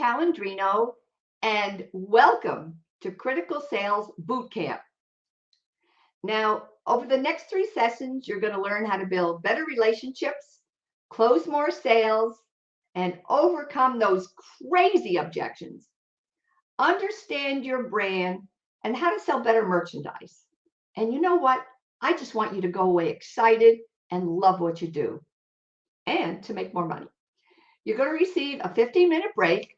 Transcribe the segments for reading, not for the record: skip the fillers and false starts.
Calandrino, and welcome to Critical Sales Bootcamp. Now, over the next 3 sessions, you're going to learn how to build better relationships, close more sales, and overcome those crazy objections. Understand your brand and how to sell better merchandise. And you know what? I just want you to go away excited and love what you do and to make more money. You're going to receive a 15-minute break.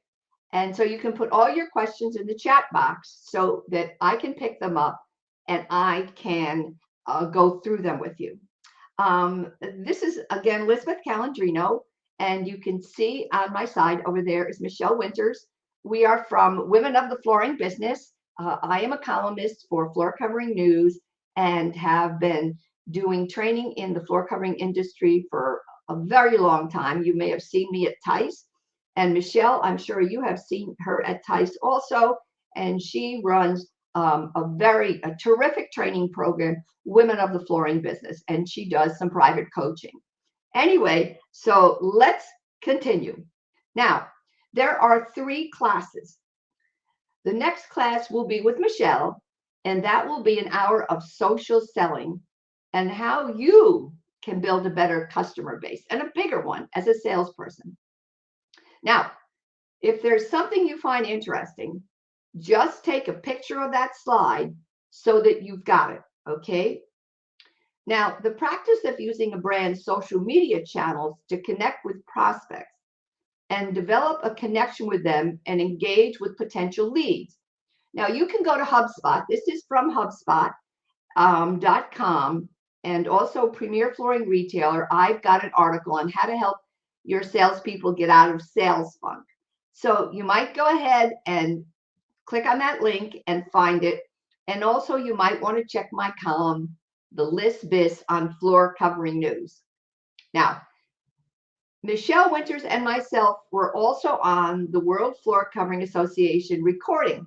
And so you can put all your questions in the chat box so that I can pick them up and I can go through them with you. This is, again, Elizabeth Calandrino, and you can see on my side over there is Michelle Winters. We are from Women of the Flooring Business. I am a columnist for Floor Covering News and have been doing training in the floor covering industry for a very long time. You may have seen me at Tice. And Michelle, I'm sure you have seen her at Tice also. And she runs a terrific training program, Women of the Flooring Business. And she does some private coaching. Anyway, so let's continue. Now, there are 3 classes. The next class will be with Michelle, and that will be an hour of social selling and how you can build a better customer base and a bigger one as a salesperson. Now, if there's something you find interesting, just take a picture of that slide so that you've got it, okay? Now, the practice of using a brand's social media channels to connect with prospects and develop a connection with them and engage with potential leads. Now, you can go to HubSpot. This is from HubSpot.com and also Premier Flooring Retailer. I've got an article on how to help your salespeople get out of sales funk. So you might go ahead and click on that link and find it. And also you might want to check my column, The List Bis on Floor Covering News. Now, Michelle Winters and myself were also on the World Floor Covering Association recording.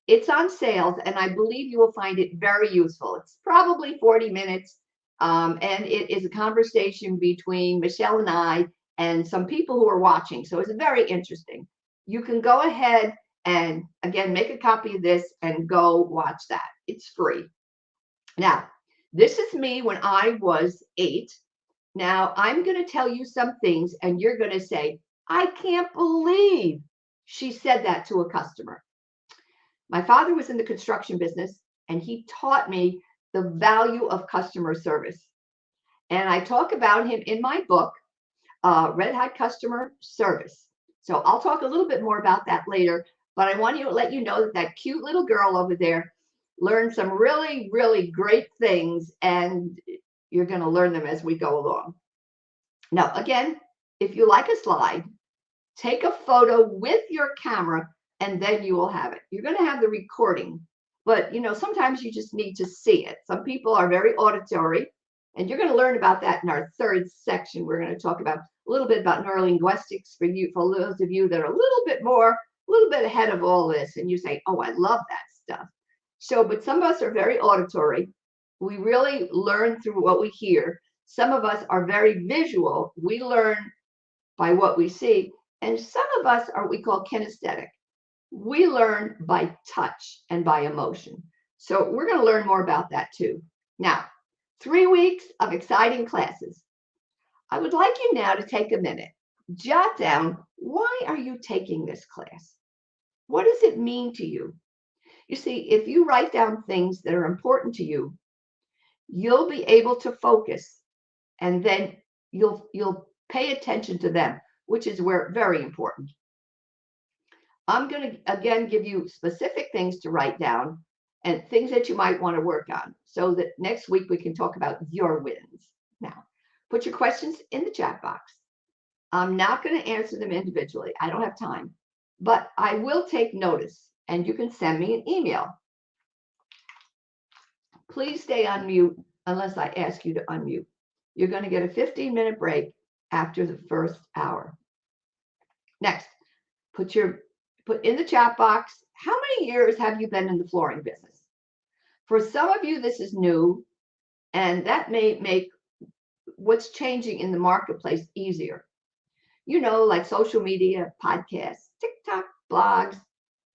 It's on sales, and I believe you will find it very useful. It's probably 40 minutes, and it is a conversation between Michelle and I and some people who are watching. So it's very interesting. You can go ahead and, again, make a copy of this and go watch that. It's free. Now, this is me when I was 8. Now, I'm going to tell you some things, and you're going to say, I can't believe she said that to a customer. My father was in the construction business, and he taught me the value of customer service. And I talk about him in my book, Red Hot Customer Service. So I'll talk a little bit more about that later, but I want to let you know that that cute little girl over there learned some really, really great things, and you're going to learn them as we go along. Now, again, if you like a slide, take a photo with your camera, and then you will have it. You're going to have the recording, but sometimes you just need to see it. Some people are very auditory, and you're going to learn about that in our 3rd section. We're going to talk about a little bit about neurolinguistics for those of you that are a little bit ahead of all this, and you say, oh, I love that stuff. So, but some of us are very auditory. We really learn through what we hear. Some of us are very visual. We learn by what we see. And some of us are what we call kinesthetic. We learn by touch and by emotion. So we're going to learn more about that too. Now, 3 weeks of exciting classes. I would like you now to take a minute, jot down, why are you taking this class? What does it mean to you? You see, if you write down things that are important to you, you'll be able to focus, and then you'll pay attention to them, which is very important. I'm going to, again, give you specific things to write down and things that you might want to work on so that next week we can talk about your wins. Now, put your questions in the chat box. I'm not going to answer them individually. I don't have time, but I will take notice, and you can send me an email. Please stay on mute unless I ask you to unmute. You're going to get a 15-minute break after the first hour. Next, put in the chat box, how many years have you been in the flooring business? For some of you, this is new, and that may make what's changing in the marketplace easier. Like social media, podcasts, TikTok, blogs,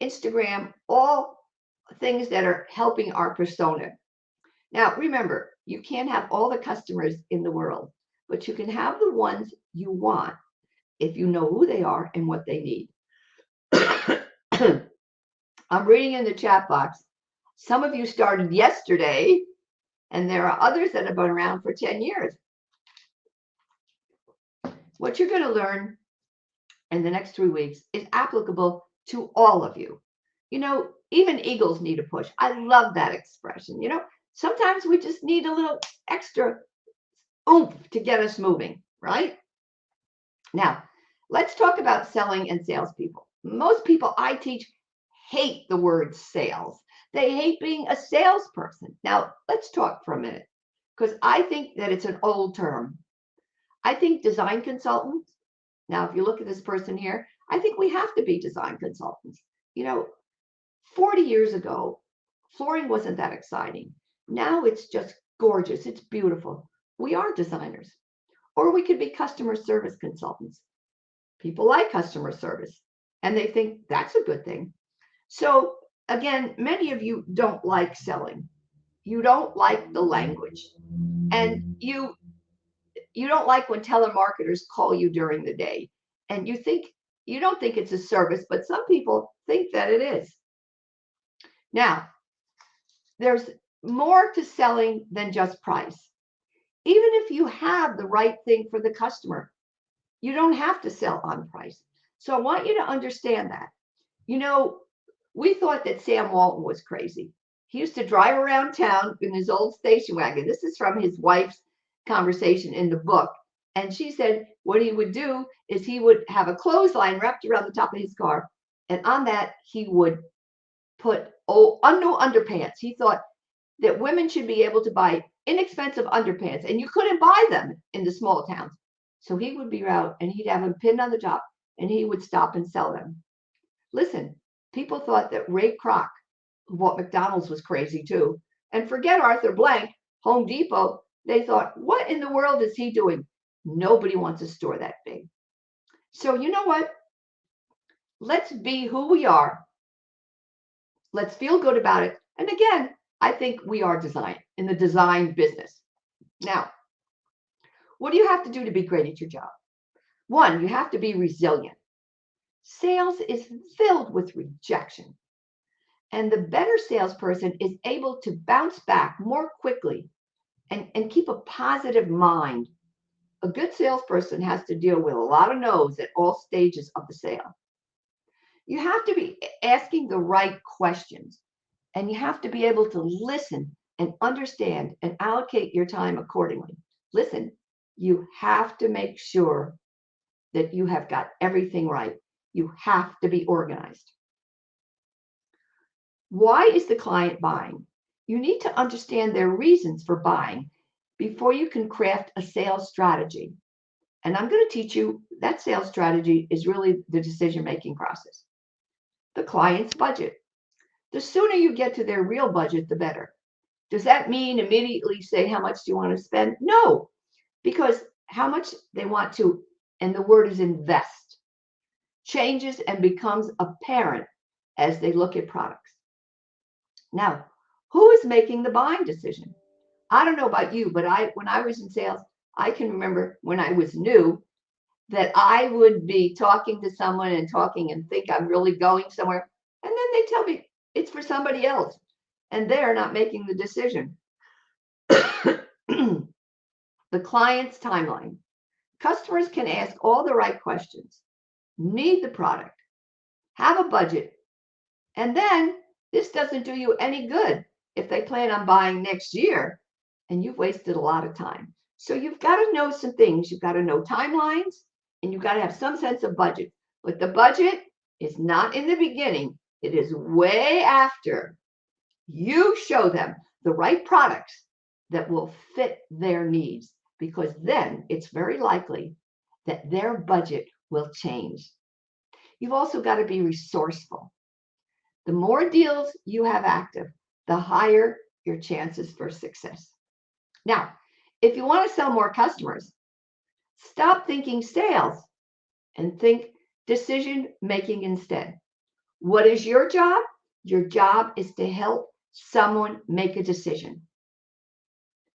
Instagram, all things that are helping our persona. Now, remember, you can't have all the customers in the world, but you can have the ones you want if you know who they are and what they need. I'm reading in the chat box. Some of you started yesterday, and there are others that have been around for 10 years. What you're going to learn in the next 3 weeks is applicable to all of you. You know, even eagles need a push. I love that expression. You know, sometimes we just need a little extra oomph to get us moving, right? Now, let's talk about selling and salespeople. Most people I teach hate the word sales. They hate being a salesperson. Now, let's talk for a minute, because I think that it's an old term. I think design consultants, now, if you look at this person here, I think we have to be design consultants. You know, 40 years ago, flooring wasn't that exciting. Now it's just gorgeous. It's beautiful. We are designers. Or we could be customer service consultants. People like customer service, and they think that's a good thing. So again, many of you don't like selling. You don't like the language. And you don't like when telemarketers call you during the day. And you don't think it's a service, but some people think that it is. Now, there's more to selling than just price. Even if you have the right thing for the customer, you don't have to sell on price. So I want you to understand that. You know, we thought that Sam Walton was crazy. He used to drive around town in his old station wagon. This is from his wife's conversation in the book. And she said what he would do is he would have a clothesline wrapped around the top of his car. And on that, he would put new underpants. He thought that women should be able to buy inexpensive underpants, and you couldn't buy them in the small towns. So he would be out and he'd have them pinned on the top, and he would stop and sell them. Listen, people thought that Ray Kroc, who bought McDonald's, was crazy too. And forget Arthur Blank, Home Depot. They thought, what in the world is he doing? Nobody wants a store that big. So you know what? Let's be who we are. Let's feel good about it. And again, I think we are in the design business. Now, what do you have to do to be great at your job? One, you have to be resilient. Sales is filled with rejection. And the better salesperson is able to bounce back more quickly and keep a positive mind. A good salesperson has to deal with a lot of no's at all stages of the sale. You have to be asking the right questions, and you have to be able to listen and understand and allocate your time accordingly. Listen, you have to make sure that you have got everything right. You have to be organized. Why is the client buying? You need to understand their reasons for buying before you can craft a sales strategy. And I'm going to teach you that sales strategy is really the decision-making process. The client's budget. The sooner you get to their real budget, the better. Does that mean immediately say how much do you want to spend? No, because how much they want to, and the word is invest, changes and becomes apparent as they look at products. Now, who is making the buying decision? I don't know about you, but when I was in sales, I can remember when I was new that I would be talking to someone and think I'm really going somewhere. And then they tell me it's for somebody else and they're not making the decision. The client's timeline. Customers can ask all the right questions, need the product, have a budget, and then this doesn't do you any good if they plan on buying next year and you've wasted a lot of time. So you've got to know some things. You've got to know timelines, and you've got to have some sense of budget. But the budget is not in the beginning. It is way after you show them the right products that will fit their needs, because then it's very likely that their budget will change. You've also got to be resourceful. The more deals you have active, the higher your chances for success. Now, if you want to sell more customers, stop thinking sales and think decision making instead. What is your job? Your job is to help someone make a decision.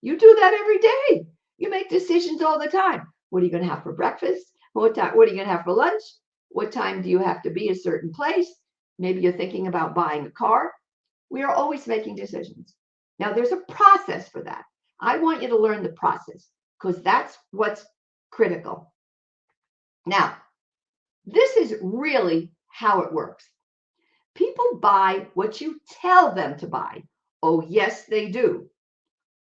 You do that every day. You make decisions all the time. What are you going to have for breakfast? What are you going to have for lunch? What time do you have to be a certain place? Maybe you're thinking about buying a car. We are always making decisions. Now, there's a process for that. I want you to learn the process because that's what's critical. Now, this is really how it works. People buy what you tell them to buy. Oh, yes, they do.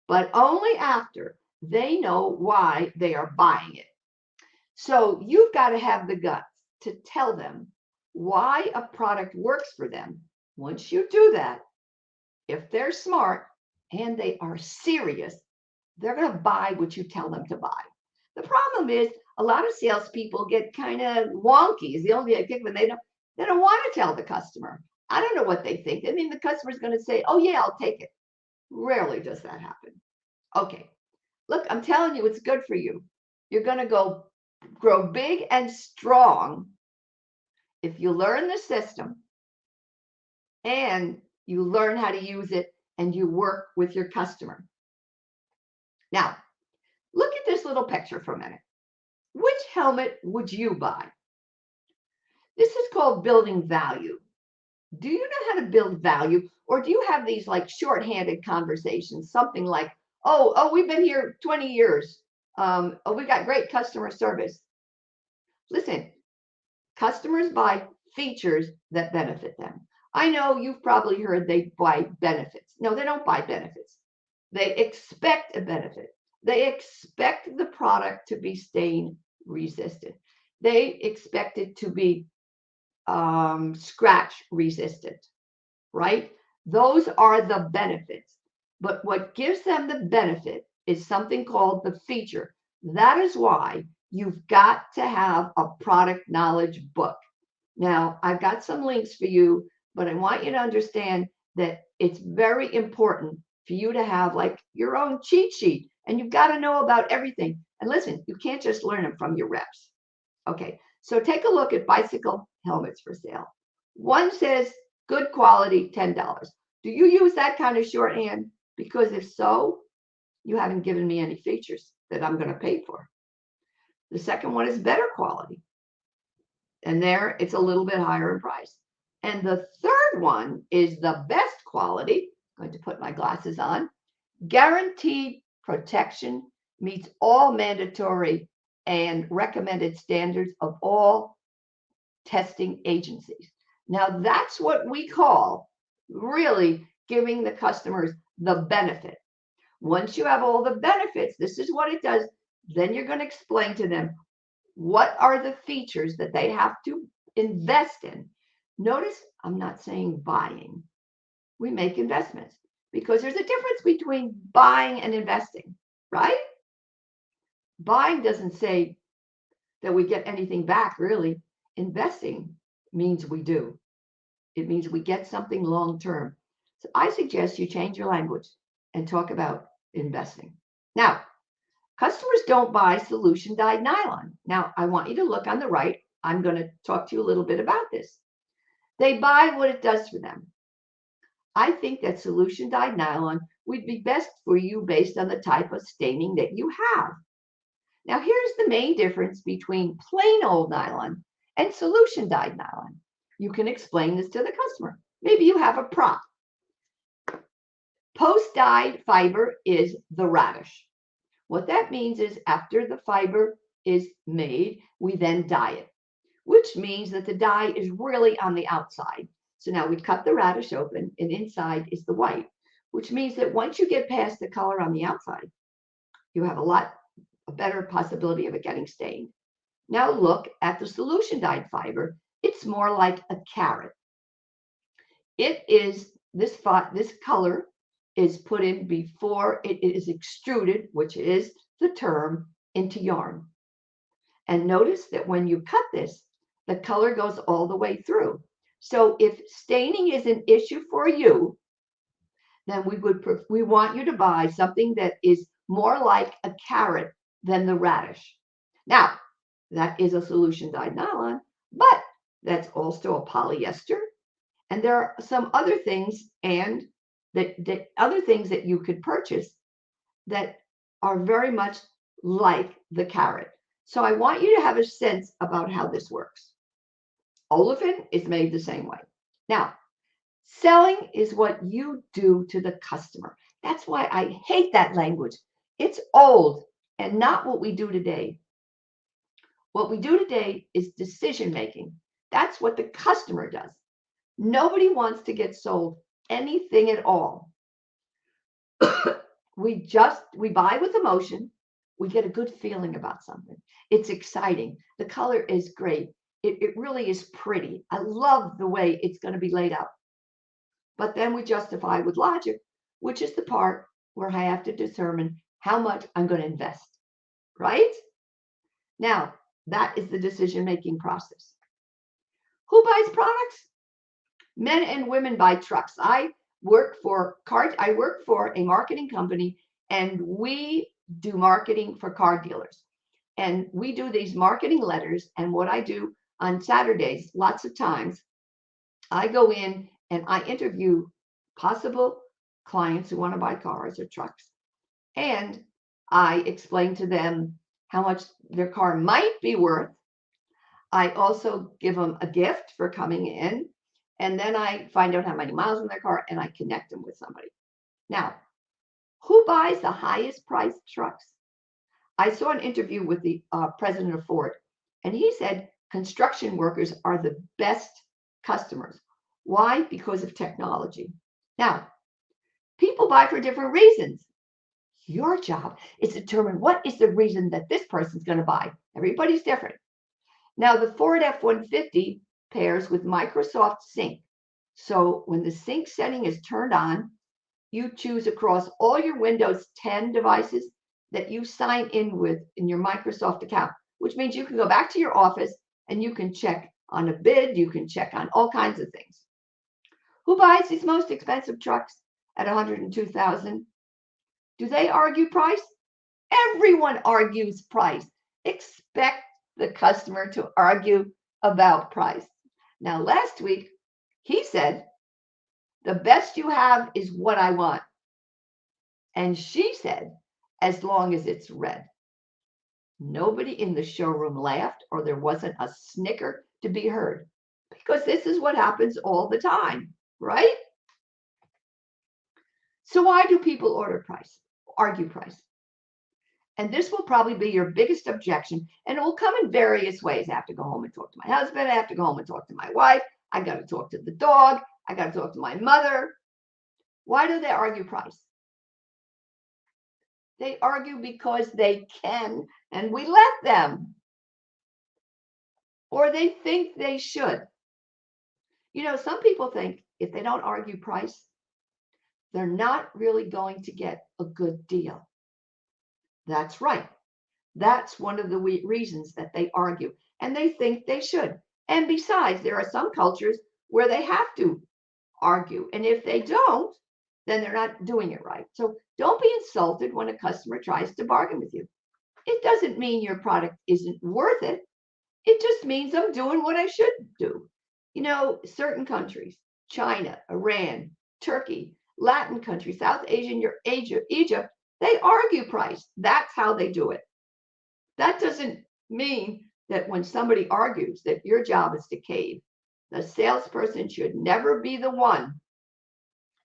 But only after they know why they are buying it. So you've got to have the guts to tell them why a product works for them. Once you do that, if they're smart and they are serious, they're going to buy what you tell them to buy. The problem is a lot of salespeople get kind of wonky. Is the only thing when they don't want to tell the customer. I don't know what they think. I mean, the customer's going to say, "Oh yeah, I'll take it." Rarely does that happen. Okay, look, I'm telling you, it's good for you. You're going to grow big and strong if you learn the system and you learn how to use it and you work with your customer. Now, look at this little picture for a minute. Which helmet would you buy? This is called building value. Do you know how to build value? Or do you have these like shorthanded conversations? Something like, oh, we've been here 20 years. Oh, we got great customer service. Listen, customers buy features that benefit them. I know you've probably heard they buy benefits. No, they don't buy benefits. They expect a benefit. They expect the product to be stain resistant. They expect it to be scratch resistant, right? Those are the benefits. But what gives them the benefit is something called the feature. That is why you've got to have a product knowledge book. Now, I've got some links for you, but I want you to understand that it's very important for you to have like your own cheat sheet, and you've got to know about everything. And listen, you can't just learn them from your reps. Okay, so take a look at bicycle helmets for sale. One says good quality, $10. Do you use that kind of shorthand? Because if so, you haven't given me any features that I'm going to pay for. The second one is better quality. And there it's a little bit higher in price. And the third one is the best quality. I'm going to put my glasses on. Guaranteed protection, meets all mandatory and recommended standards of all testing agencies. Now that's what we call really giving the customers the benefit. Once you have all the benefits, this is what it does. Then you're going to explain to them what are the features that they have to invest in. Notice I'm not saying buying. We make investments because there's a difference between buying and investing, right? Buying doesn't say that we get anything back, really. Investing means we do. It means we get something long term. So I suggest you change your language and talk about investing. Now, customers don't buy solution dyed nylon. Now, I want you to look on the right. I'm going to talk to you a little bit about this. They buy what it does for them. I think that solution dyed nylon would be best for you based on the type of staining that you have. Now, here's the main difference between plain old nylon and solution dyed nylon. You can explain this to the customer. Maybe you have a prop. Post-dyed fiber is the radish. What that means is after the fiber is made, we then dye it, which means that the dye is really on the outside. So now we cut the radish open and inside is the white, which means that once you get past the color on the outside, you have a better possibility of it getting stained. Now look at the solution dyed fiber. It's more like a carrot. It is this color is put in before it is extruded, which is the term, into yarn. And notice that when you cut this, the color goes all the way through. So if staining is an issue for you, then we want you to buy something that is more like a carrot than the radish. Now, that is a solution dyed nylon. but that's also a polyester. And there are some other things and that other things that you could purchase that are very much like the carrot. So I want you to have a sense about how this works. Olefin is made the same way. Now, selling is what you do to the customer. That's why I hate that language. It's old and not what we do today. What we do today is decision making. That's what the customer does. Nobody wants to get sold anything at all. we buy with emotion. We get a good feeling about something. It's exciting. The color is great. It really is pretty. I love the way it's going to be laid out. But then we justify with logic, which is the part where I have to determine how much I'm going to invest, right? Now, that is the decision-making process. Who buys products? Men and women buy trucks. I work for a marketing company, and we do marketing for car dealers. And we do these marketing letters. And what I do on Saturdays, lots of times, I go in and I interview possible clients who want to buy cars or trucks. And I explain to them how much their car might be worth. I also give them a gift for coming in. And then I find out how many miles on their car and I connect them with somebody. Now, who buys the highest priced trucks? I saw an interview with the president of Ford, and he said construction workers are the best customers. Why? Because of technology. Now, people buy for different reasons. Your job is to determine what is the reason that this person's going to buy. Everybody's different. Now, the Ford F-150 pairs with Microsoft Sync. So when the sync setting is turned on, you choose across all your Windows 10 devices that you sign in with in your Microsoft account, which means you can go back to your office and you can check on a bid, you can check on all kinds of things. Who buys these most expensive trucks at $102,000? Do they argue price? Everyone argues price. Expect the customer to argue about price. Now, last week, he said, the best you have is what I want. And she said, as long as it's red. Nobody in the showroom laughed, or there wasn't a snicker to be heard, because this is what happens all the time, right? So why do people argue price? And this will probably be your biggest objection, and it will come in various ways. I have to go home and talk to my husband. I have to go home and talk to my wife. I got to talk to the dog. I got to talk to my mother. Why do they argue price? They argue because they can, and we let them. Or they think they should. You know, some people think if they don't argue price, they're not really going to get a good deal. That's right. That's one of the reasons that they argue, and they think they should. And besides, there are some cultures where they have to argue, and if they don't, then they're not doing it right. So don't be insulted when a customer tries to bargain with you. It doesn't mean your product isn't worth it. It just means I'm doing what I should do. You know, certain countries, China, Iran, Turkey, Latin countries, South Asian, Egypt, they argue price. That's how they do it. That doesn't mean that when somebody argues that your job is to cave. The salesperson should never be the one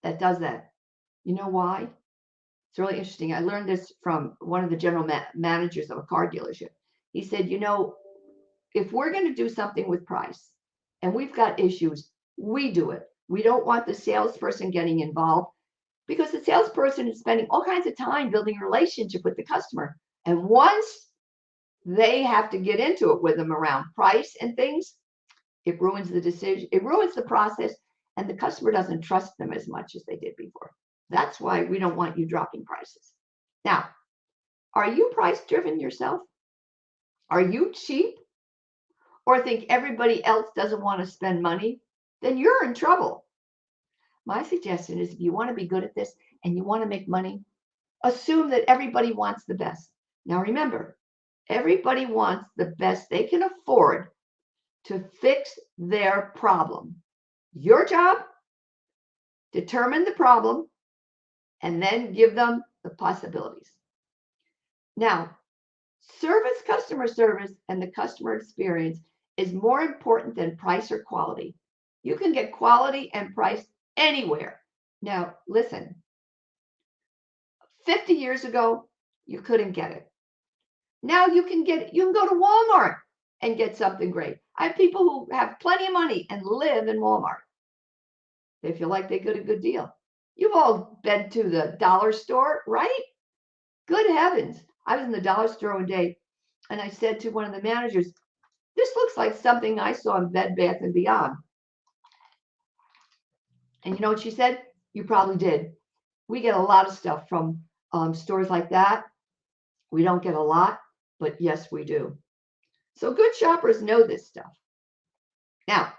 that does that. You know why? It's really interesting. I learned this from one of the general managers of a car dealership. He said, you know, if we're going to do something with price and we've got issues, we do it. We don't want the salesperson getting involved, because the salesperson is spending all kinds of time building a relationship with the customer. And once they have to get into it with them around price and things, it ruins the decision, it ruins the process, and the customer doesn't trust them as much as they did before. That's why we don't want you dropping prices. Now, are you price driven yourself? Are you cheap? Or think everybody else doesn't want to spend money? Then you're in trouble. My suggestion is, if you want to be good at this and you want to make money, assume that everybody wants the best. Now remember, everybody wants the best they can afford, to fix their problem. Your job, determine the problem, and then give them the possibilities. Now, customer service, and the customer experience is more important than price or quality. You can get quality and price anywhere. Now, listen, 50 years ago, you couldn't get it. Now you can get it. You can go to Walmart and get something great. I have people who have plenty of money and live in Walmart. They feel like they get a good deal. You've all been to the dollar store, right? Good heavens. I was in the dollar store one day and I said to one of the managers, this looks like something I saw in Bed Bath & Beyond. And you know what she said? You probably did. We get a lot of stuff from stores like that. We don't get a lot, but yes, we do. So good shoppers know this stuff. Now,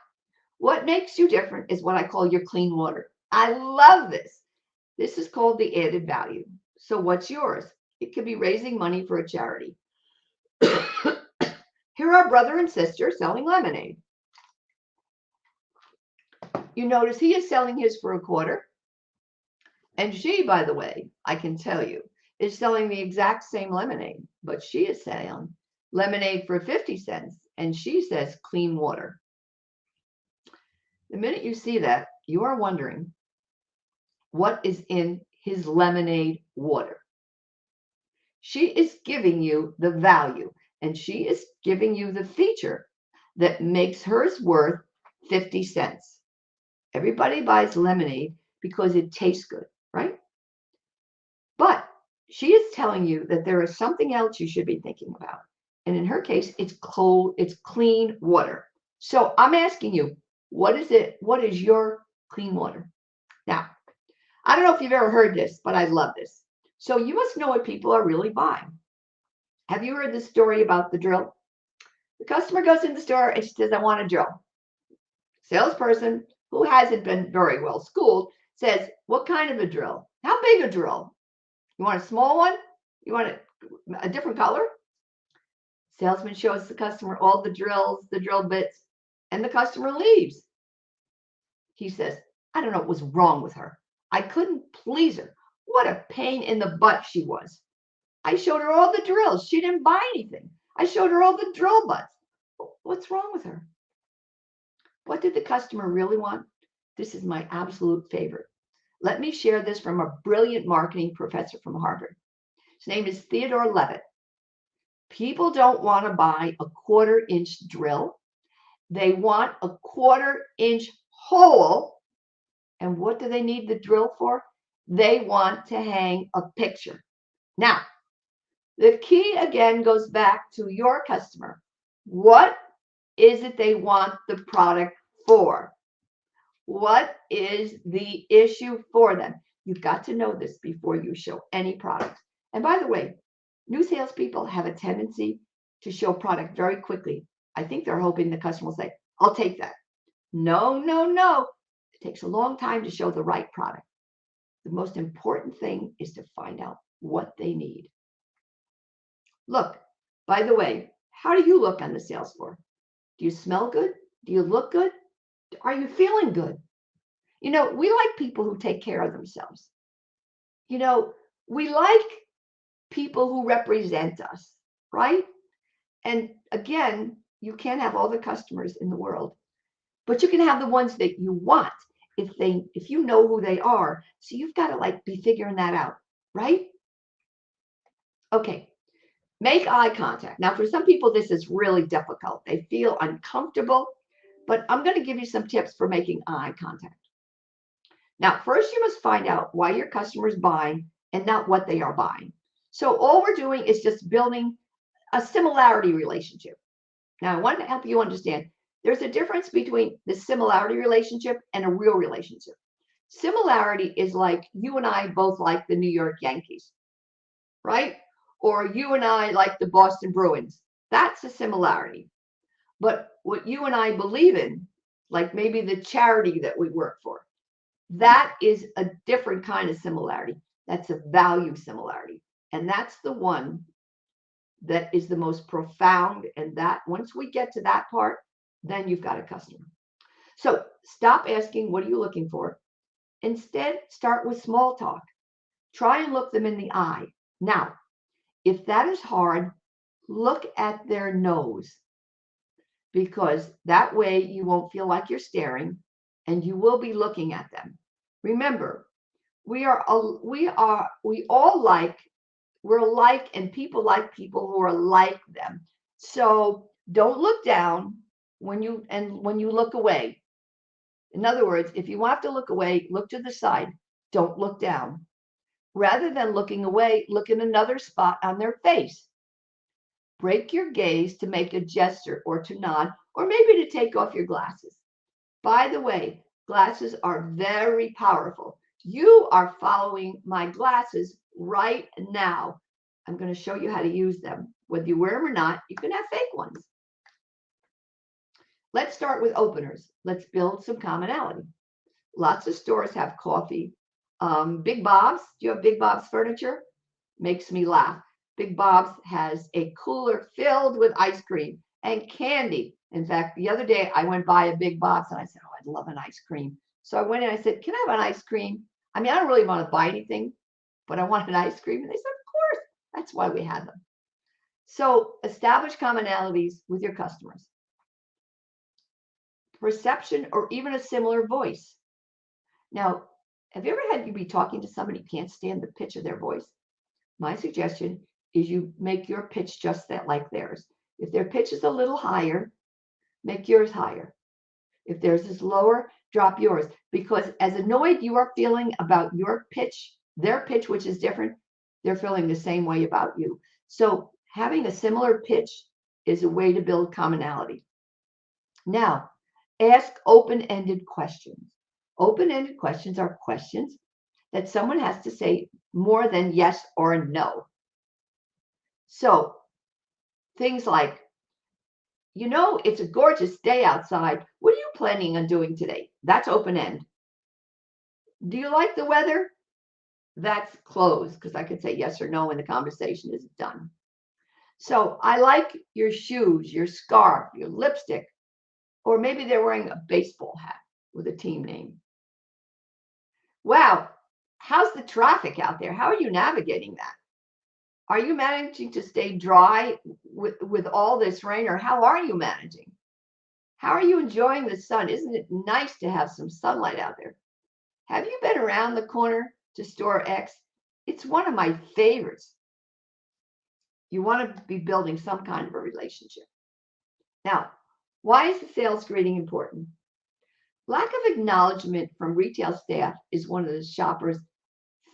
what makes you different is what I call your clean water. I love this. This is called the added value. So what's yours? It could be raising money for a charity. Here are brother and sister selling lemonade. You notice he is selling his for $0.25. And she, by the way, I can tell you, is selling the exact same lemonade, but she is selling lemonade for 50 cents, and she says clean water. The minute you see that, you are wondering what is in his lemonade water. She is giving you the value, and she is giving you the feature that makes hers worth 50 cents. Everybody buys lemonade because it tastes good, right? But she is telling you that there is something else you should be thinking about. And in her case, it's cold, it's clean water. So I'm asking you, what is it? What is your clean water? Now, I don't know if you've ever heard this, but I love this. So you must know what people are really buying. Have you heard the story about the drill? The customer goes in the store and she says, I want a drill. Salesperson, who hasn't been very well schooled, says, what kind of a drill? How big a drill? You want a small one? You want a different color? Salesman shows the customer all the drills, the drill bits, and the customer leaves. He says, I don't know what was wrong with her. I couldn't please her. What a pain in the butt she was. I showed her all the drills. She didn't buy anything. I showed her all the drill butts. What's wrong with her? What did the customer really want? This is my absolute favorite. Let me share this from a brilliant marketing professor from Harvard. His name is Theodore Levitt. People don't want to buy a 1/4-inch drill. They want a 1/4-inch hole. And what do they need the drill for? They want to hang a picture. Now, the key again goes back to your customer. What is it they want the product for? What is the issue for them? You've got to know this before you show any product. And by the way, new salespeople have a tendency to show product very quickly. I think they're hoping the customer will say, I'll take that. No, no, no. It takes a long time to show the right product. The most important thing is to find out what they need. Look, by the way, how do you look on the sales floor? Do you smell good? Do you look good? Are you feeling good? You know, we like people who take care of themselves. You know, we like people who represent us, right? And again, you can't have all the customers in the world, but you can have the ones that you want if you know who they are. So you've got to be figuring that out, right? Okay. Make eye contact. Now, for some people, this is really difficult. They feel uncomfortable, but I'm going to give you some tips for making eye contact. Now, first, you must find out why your customer is buying and not what they are buying. So all we're doing is just building a similarity relationship. Now, I want to help you understand there's a difference between the similarity relationship and a real relationship. Similarity is like you and I both like the New York Yankees, right? Or you and I like the Boston Bruins. That's a similarity. But what you and I believe in, like maybe the charity that we work for, that is a different kind of similarity. That's a value similarity. And that's the one that is the most profound. And that once we get to that part, then you've got a customer. So stop asking, what are you looking for? Instead, start with small talk. Try and look them in the eye. Now, if that is hard, look at their nose, because that way you won't feel like you're staring and you will be looking at them. Remember, we're alike, and people like people who are like them. So don't look down when you look away. In other words, if you have to look away, look to the side. Don't look down. Rather than looking away, look in another spot on their face. Break your gaze to make a gesture or to nod, or maybe to take off your glasses. By the way, glasses are very powerful. You are following my glasses right now. I'm going to show you how to use them. Whether you wear them or not, you can have fake ones. Let's start with openers. Let's build some commonality. Lots of stores have coffee. Big Bob's, do you have Big Bob's furniture? Makes me laugh. Big Bob's has a cooler filled with ice cream and candy. In fact, the other day I went by a Big Bob's and I said, oh, I'd love an ice cream. So I went in and I said, can I have an ice cream? I mean, I don't really want to buy anything, but I want an ice cream. And they said, of course. That's why we had them. So establish commonalities with your customers. Perception or even a similar voice. Now, have you ever had you be talking to somebody who can't stand the pitch of their voice? My suggestion is you make your pitch just that like theirs. If their pitch is a little higher, make yours higher. If theirs is lower, drop yours. Because as annoyed you are feeling about your pitch, their pitch, which is different, they're feeling the same way about you. So having a similar pitch is a way to build commonality. Now, ask open-ended questions. Open-ended questions are questions that someone has to say more than yes or no. So things like, you know, it's a gorgeous day outside. What are you planning on doing today? That's open-end. Do you like the weather? That's closed, because I can say yes or no and the conversation is done. So I like your shoes, your scarf, your lipstick, or maybe they're wearing a baseball hat with a team name. Wow, how's the traffic out there? How are you navigating that? Are you managing to stay dry with all this rain, or how are you managing? How are you enjoying the sun? Isn't it nice to have some sunlight out there? Have you been around the corner to store X? It's one of my favorites. You want to be building some kind of a relationship. Now, why is the sales greeting important? Lack of acknowledgement from retail staff is one of the shoppers'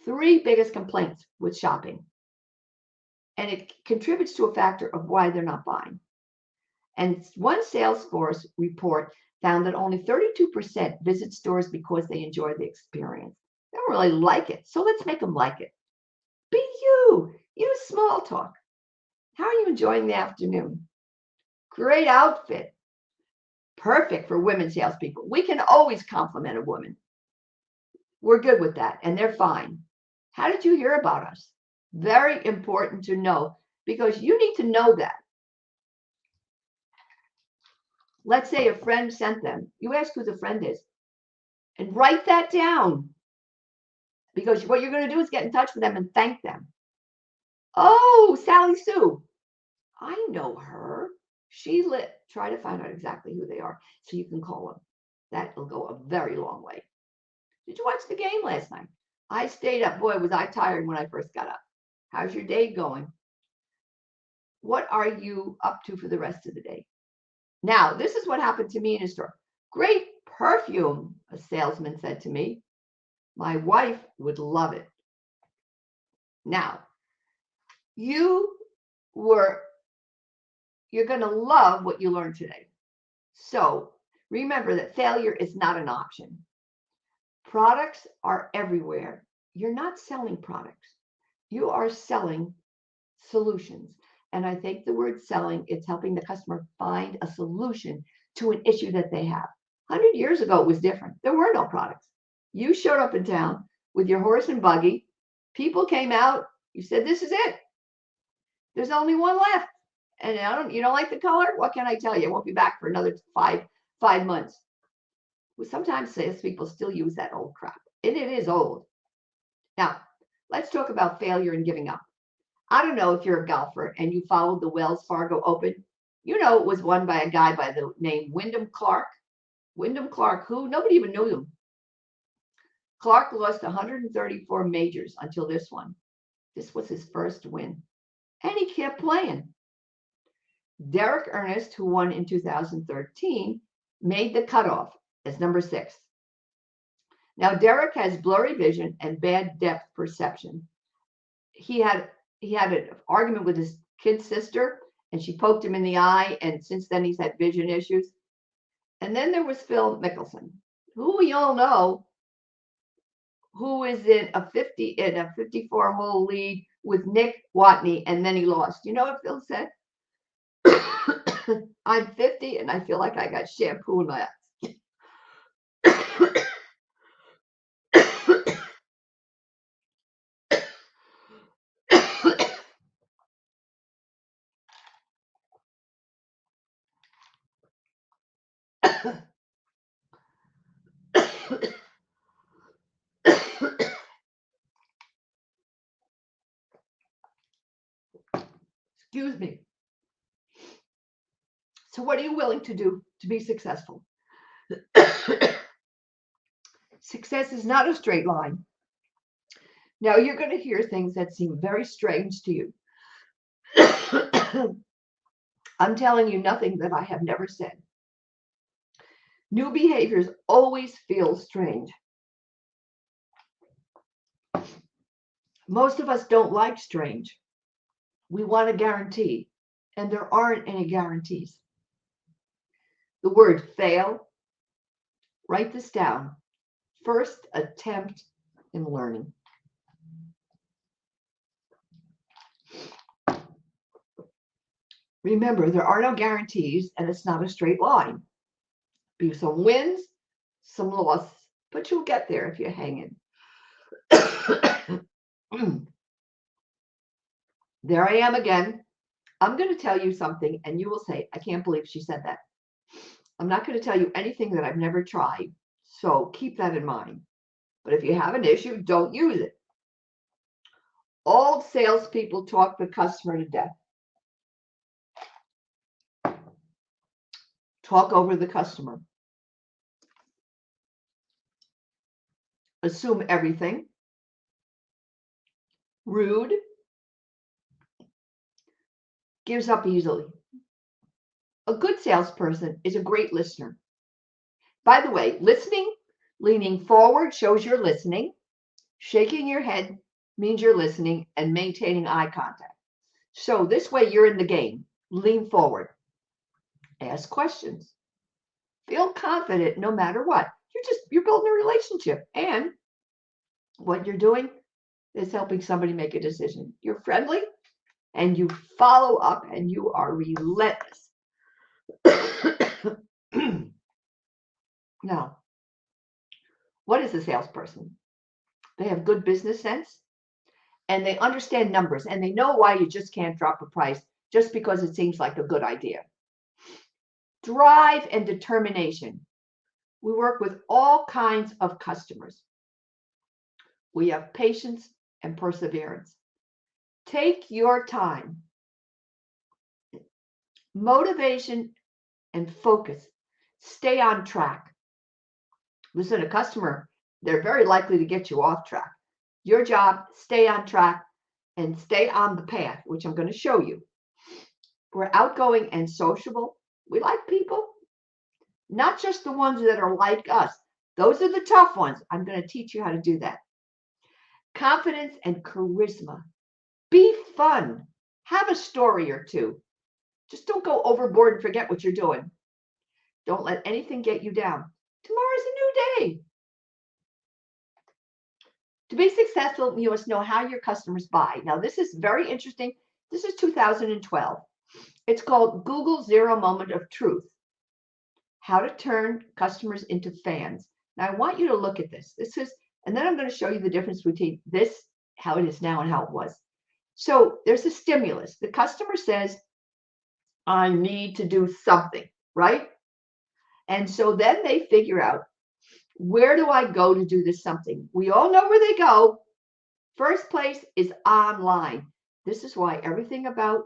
3 biggest complaints with shopping. And it contributes to a factor of why they're not buying. And one Salesforce report found that only 32% visit stores because they enjoy the experience. They don't really like it, so let's make them like it. Be you. Use small talk. How are you enjoying the afternoon? Great outfit. Perfect for women salespeople. We can always compliment a woman. We're good with that, and they're fine. How did you hear about us? Very important to know, because you need to know that. Let's say a friend sent them. You ask who the friend is and write that down, because what you're going to do is get in touch with them and thank them. Oh, Sally Sue. I know her. Try to find out exactly who they are so you can call them. That will go a very long way. Did you watch the game last night? I stayed up. Boy, was I tired when I first got up. How's your day going? What are you up to for the rest of the day? Now, this is what happened to me in a store. Great perfume, a salesman said to me. My wife would love it. Now, you're going to love what you learned today. So remember that failure is not an option. Products are everywhere. You're not selling products. You are selling solutions. And I think the word selling, it's helping the customer find a solution to an issue that they have. 100 years ago, it was different. There were no products. You showed up in town with your horse and buggy. People came out. You said, this is it. There's only one left. And you don't like the color? What can I tell you? It won't be back for another five months. Well, sometimes salespeople still use that old crap, and it is old. Now, let's talk about failure and giving up. I don't know if you're a golfer and you followed the Wells Fargo Open. You know it was won by a guy by the name Wyndham Clark. Wyndham Clark, who nobody even knew him. Clark lost 134 majors until this one. This was his first win. And he kept playing. Derek Ernest, who won in 2013, made the cutoff as number 6. Now, Derek has blurry vision and bad depth perception. He had an argument with his kid sister, and she poked him in the eye, and since then he's had vision issues. And then there was Phil Mickelson, who we all know, who is in a 54-hole lead with Nick Watney, and then he lost. You know what Phil said? I'm 50 and I feel like I got shampoo in my eyes. Excuse me. So what are you willing to do to be successful? Success is not a straight line. Now you're going to hear things that seem very strange to you. I'm telling you nothing that I have never said. New behaviors always feel strange. Most of us don't like strange. We want a guarantee, and there aren't any guarantees. The word fail, write this down. First attempt in learning. Remember, there are no guarantees, and it's not a straight line. Be some wins, some losses, but you'll get there if you hang in. There I am again. I'm going to tell you something, and you will say, I can't believe she said that. I'm not going to tell you anything that I've never tried, so keep that in mind. But if you have an issue, don't use it. All salespeople talk the customer to death. Talk over the customer. Assume everything. Rude. Gives up easily. A good salesperson is a great listener. By the way, listening, leaning forward shows you're listening. Shaking your head means you're listening, and maintaining eye contact. So this way you're in the game. Lean forward. Ask questions. Feel confident no matter what. You're building a relationship, and what you're doing is helping somebody make a decision. You're friendly, and you follow up, and you are relentless. Now, what is a salesperson? They have good business sense, and they understand numbers, and they know why you just can't drop a price just because it seems like a good idea. Drive and determination. We work with all kinds of customers. We have patience and perseverance. Take your time. Motivation and focus. Stay on track. Listen, a customer, they're very likely to get you off track. Your job, stay on track and stay on the path, which I'm going to show you. We're outgoing and sociable. We like people, not just the ones that are like us. Those are the tough ones. I'm going to teach you how to do that. Confidence and charisma. Be fun. Have a story or two. Just don't go overboard and forget what you're doing. Don't let anything get you down. Tomorrow's a new day. To be successful, you must know how your customers buy. Now, this is very interesting. This is 2012. It's called Google Zero Moment of Truth. How to turn customers into fans. Now, I want you to look at this. And then I'm going to show you the difference between this, how it is now, and how it was. So there's a stimulus. The customer says, I need to do something, right? And so then they figure out, where do I go to do this something? We all know where they go. First place is online. This is why everything about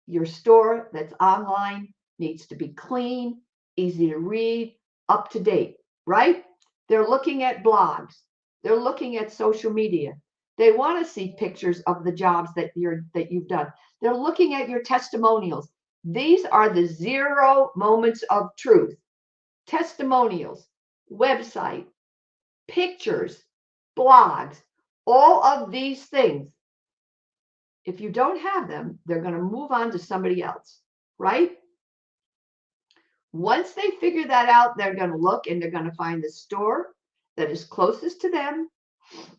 your store that's online needs to be clean, easy to read, up to date, right? They're looking at blogs. They're looking at social media. They want to see pictures of the jobs that you've done. They're looking at your testimonials. These are the 0 moments of truth. Testimonials, website, pictures, blogs, all of these things. If you don't have them, they're going to move on to somebody else, right? Once they figure that out, they're going to look and they're going to find the store that is closest to them.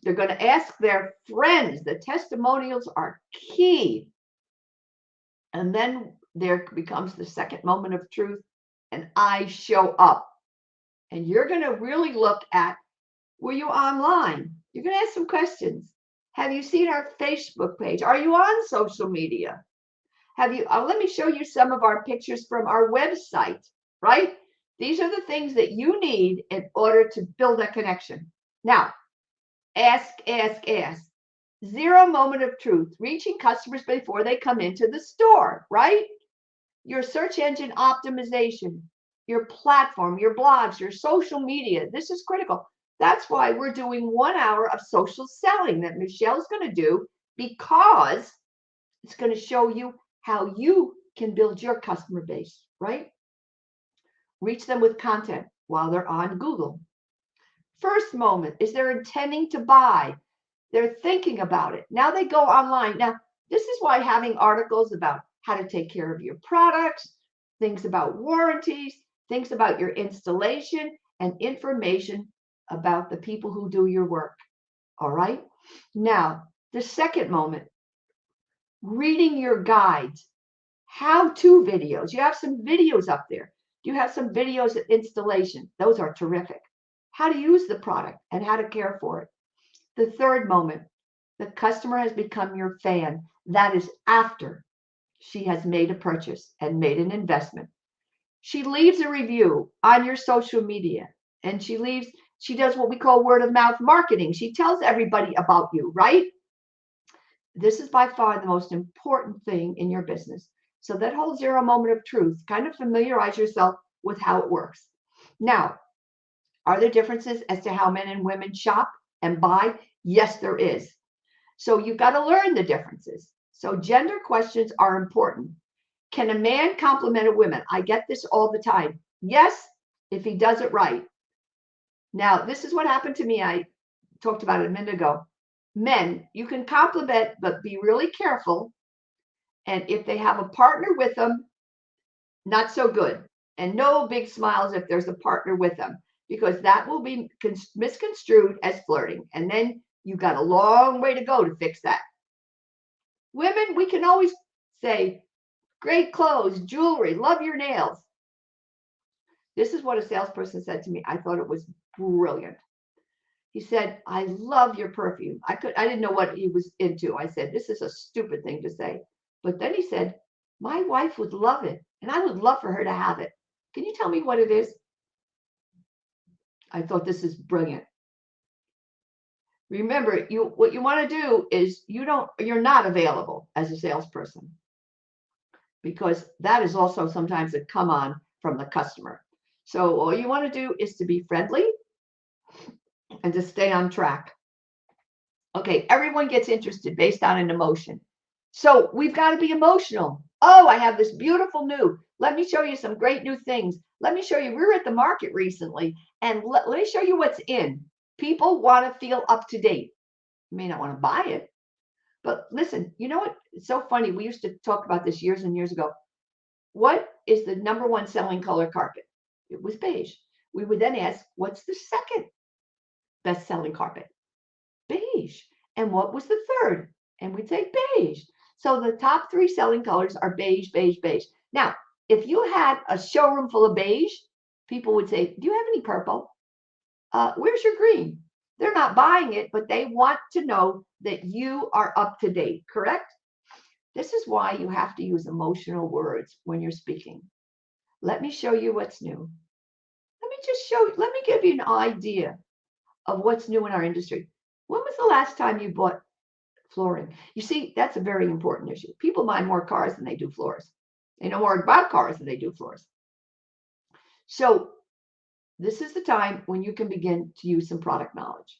They're going to ask their friends. The testimonials are key. And then there becomes the second moment of truth, and I show up. And you're going to really look at, were you online? You're going to ask some questions. Have you seen our Facebook page? Are you on social media? Have you, let me show you some of our pictures from our website, right? These are the things that you need in order to build a connection. Now, ask. 0 moment of truth, reaching customers before they come into the store, right? Your search engine optimization, your platform, your blogs, your social media. This is critical. That's why we're doing 1 hour of social selling that Michelle's going to do, because it's going to show you how you can build your customer base, right? Reach them with content while they're on Google. First moment is they're intending to buy. They're thinking about it. Now they go online. Now, this is why having articles about how to take care of your products, things about warranties, things about your installation, and information about the people who do your work. All right. Now, the second moment, reading your guides, how-to videos. You have some videos up there. You have some videos of installation. Those are terrific. How to use the product and how to care for it. The third moment, the customer has become your fan. That is after she has made a purchase and made an investment. She leaves a review on your social media, and she does what we call word of mouth marketing. She tells everybody about you, right? This is by far the most important thing in your business. So that whole 0 moment of truth, kind of familiarize yourself with how it works. Now, are there differences as to how men and women shop and buy? Yes, there is. So you've got to learn the differences. So gender questions are important. Can a man compliment a woman? I get this all the time. Yes, if he does it right. Now, this is what happened to me. I talked about it a minute ago. Men, you can compliment, but be really careful. And if they have a partner with them, not so good. And no big smiles if there's a partner with them, because that will be misconstrued as flirting. And then you've got a long way to go to fix that. Women, we can always say, great clothes, jewelry, love your nails. This is what a salesperson said to me. I thought it was brilliant. He said, I love your perfume. I didn't know what he was into. I said, this is a stupid thing to say. But then he said, my wife would love it, and I would love for her to have it. Can you tell me what it is? I thought, this is brilliant. Remember, what you want to do is you're not available as a salesperson, because that is also sometimes a come on from the customer. So all you want to do is to be friendly and to stay on track. Okay, everyone gets interested based on an emotion. So we've got to be emotional. Oh, I have this beautiful new. Let me show you some great new things. Let me show you. We were at the market recently, and let me show you what's in. People want to feel up to date. You may not want to buy it, but listen, you know what? It's so funny. We used to talk about this years and years ago. What is the #1 selling color carpet? It was beige. We would then ask, what's the second best selling carpet? Beige. And what was the third? And we'd say beige. So the top 3 selling colors are beige, beige, beige. Now, if you had a showroom full of beige, people would say, do you have any purple? Where's your green? They're not buying it, but they want to know that you are up to date, correct? This is why you have to use emotional words when you're speaking. Let me show you what's new. Let me give you an idea of what's new in our industry. When was the last time you bought flooring? You see, that's a very important issue. People buy more cars than they do floors. They know more about cars than they do floors. So this is the time when you can begin to use some product knowledge.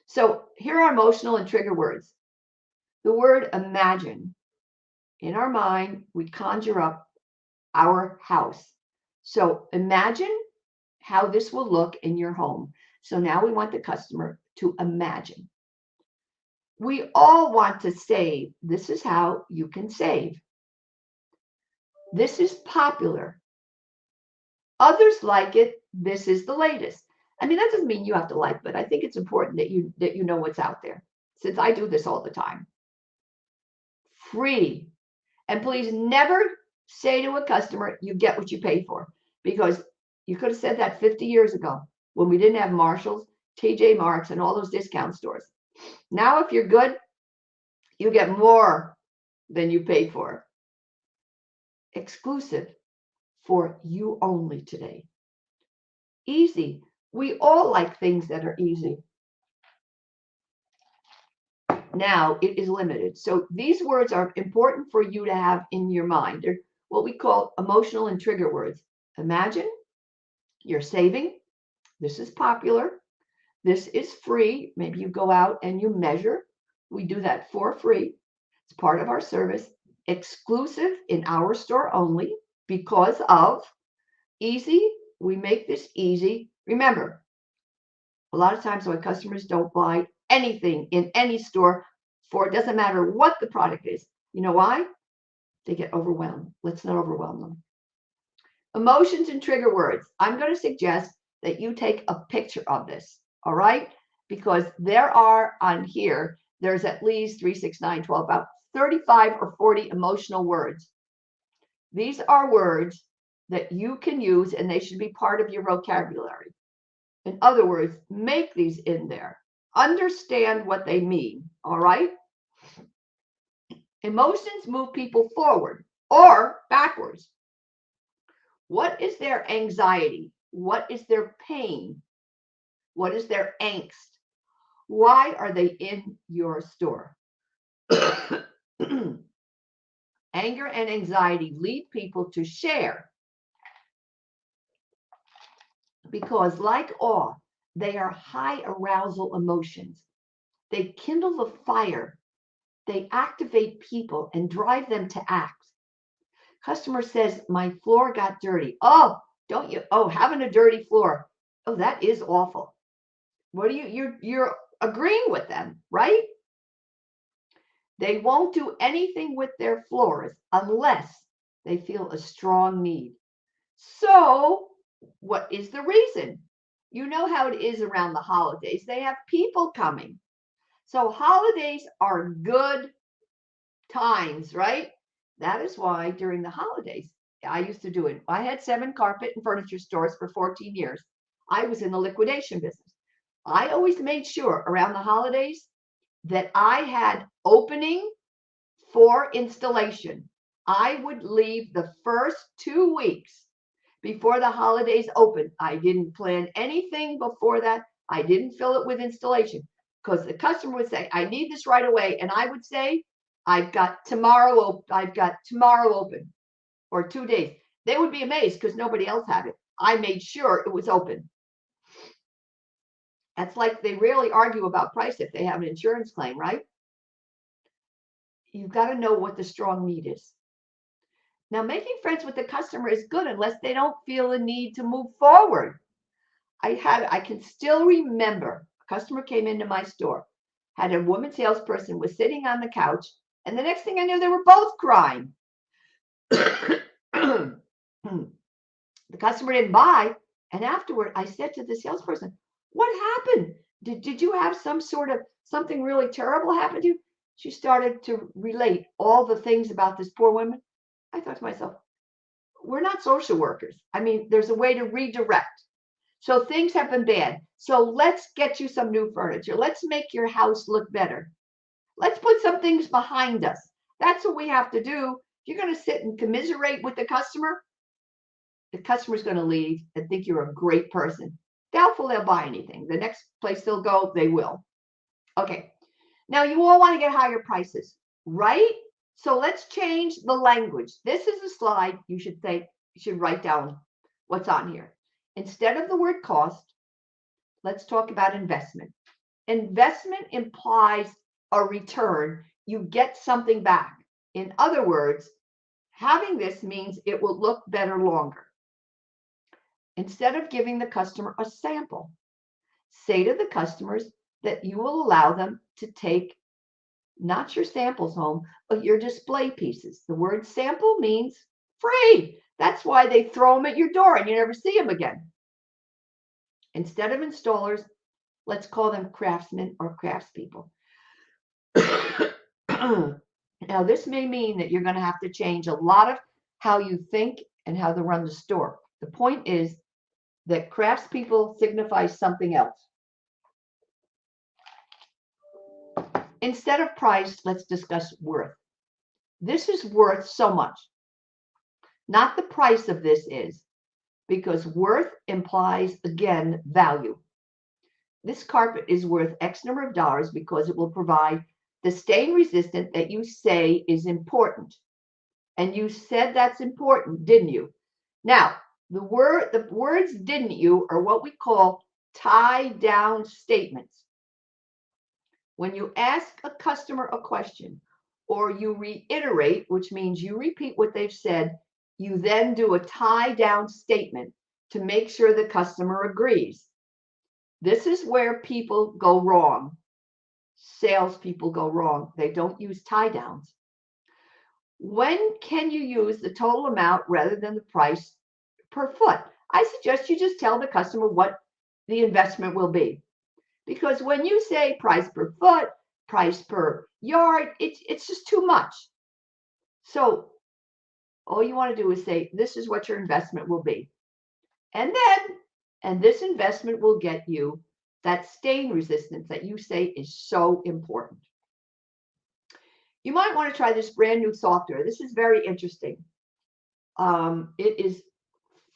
So here are emotional and trigger words. The word imagine. In our mind, we conjure up our house. So imagine how this will look in your home. So now we want the customer to imagine. We all want to save. This is how you can save. This is popular. Others like it. This is the latest. I mean, that doesn't mean you have to like, but I think it's important that you know what's out there, since I do this all the time. Free. And please never say to a customer, you get what you pay for, because you could have said that 50 years ago when we didn't have Marshalls, TJ Maxx, and all those discount stores. Now, if you're good, you get more than you pay for. Exclusive, for you only today. Easy. We all like things that are easy. Now it is limited. So these words are important for you to have in your mind. They're what we call emotional and trigger words. Imagine, you're saving. This is popular. This is free. Maybe you go out and you measure. We do that for free. It's part of our service. Exclusive, in our store only, because of. Easy, we make this easy. Remember, a lot of times when customers don't buy anything in any store, for it doesn't matter what the product is. You know why? They get overwhelmed. Let's not overwhelm them. Emotions and trigger words. I'm going to suggest that you take a picture of this, all right? Because there are on here, there's at least 3, 6, 9, 12, about 35 or 40 emotional words. These are words that you can use, and they should be part of your vocabulary. In other words, make these in there. Understand what they mean, all right? Emotions move people forward or backwards. What is their anxiety? What is their pain? What is their angst? Why are they in your store? Anger and anxiety lead people to share because, like awe, they are high arousal emotions. They kindle the fire. They activate people and drive them to act. Customer says, my floor got dirty. Oh, don't you? Oh, having a dirty floor. Oh, that is awful. What are you're agreeing with them, right? They won't do anything with their floors unless they feel a strong need. So, what is the reason? You know how it is around the holidays. They have people coming. So, holidays are good times, right? That is why during the holidays, I used to do it. I had 7 carpet and furniture stores for 14 years. I was in the liquidation business. I always made sure around the holidays that I had opening for installation. I would leave the first 2 weeks before the holidays open. I didn't plan anything before that. I didn't fill it with installation because the customer would say, I need this right away. And I would say, I've got tomorrow open, or 2 days. They would be amazed because nobody else had it. I made sure it was open. That's like they rarely argue about price if they have an insurance claim, right? You've got to know what the strong need is. Now, making friends with the customer is good unless they don't feel a need to move forward. I can still remember a customer came into my store, had a woman salesperson was sitting on the couch, and the next thing I knew, they were both crying. The customer didn't buy, and afterward, I said to the salesperson, what happened? Did you have something really terrible happen to you? She started to relate all the things about this poor woman. I thought to myself, we're not social workers. I mean, there's a way to redirect. So things have been bad. So let's get you some new furniture. Let's make your house look better. Let's put some things behind us. That's what we have to do. If you're going to sit and commiserate with the customer's going to leave and think you're a great person. Doubtful they'll buy anything. The next place they'll go, they will. Okay. Now you all want to get higher prices, right? So let's change the language. This is a slide you should write down what's on here. Instead of the word cost, let's talk about investment. Investment implies a return. You get something back. In other words, having this means it will look better longer. Instead of giving the customer a sample, say to the customers that you will allow them to take not your samples home, but your display pieces. The word sample means free. That's why they throw them at your door and you never see them again. Instead of installers, let's call them craftsmen or craftspeople. Now, this may mean that you're going to have to change a lot of how you think and how to run the store. The point is that craftspeople signifies something else. Instead of price, let's discuss worth. This is worth so much. Not the price of this is, because worth implies, again, value. This carpet is worth X number of dollars because it will provide the stain resistant that you say is important. And you said that's important, didn't you? Now, the words didn't you are what we call tie down statements. When you ask a customer a question or you reiterate, which means you repeat what they've said, you then do a tie down statement to make sure the customer agrees. This is where people go wrong. Salespeople go wrong. They don't use tie downs. When can you use the total amount rather than the price per foot? I suggest you just tell the customer what the investment will be. Because when you say price per foot, price per yard, it's just too much. So all you want to do is say, this is what your investment will be. And this investment will get you that stain resistance that you say is so important. You might want to try this brand new software. This is very interesting. It is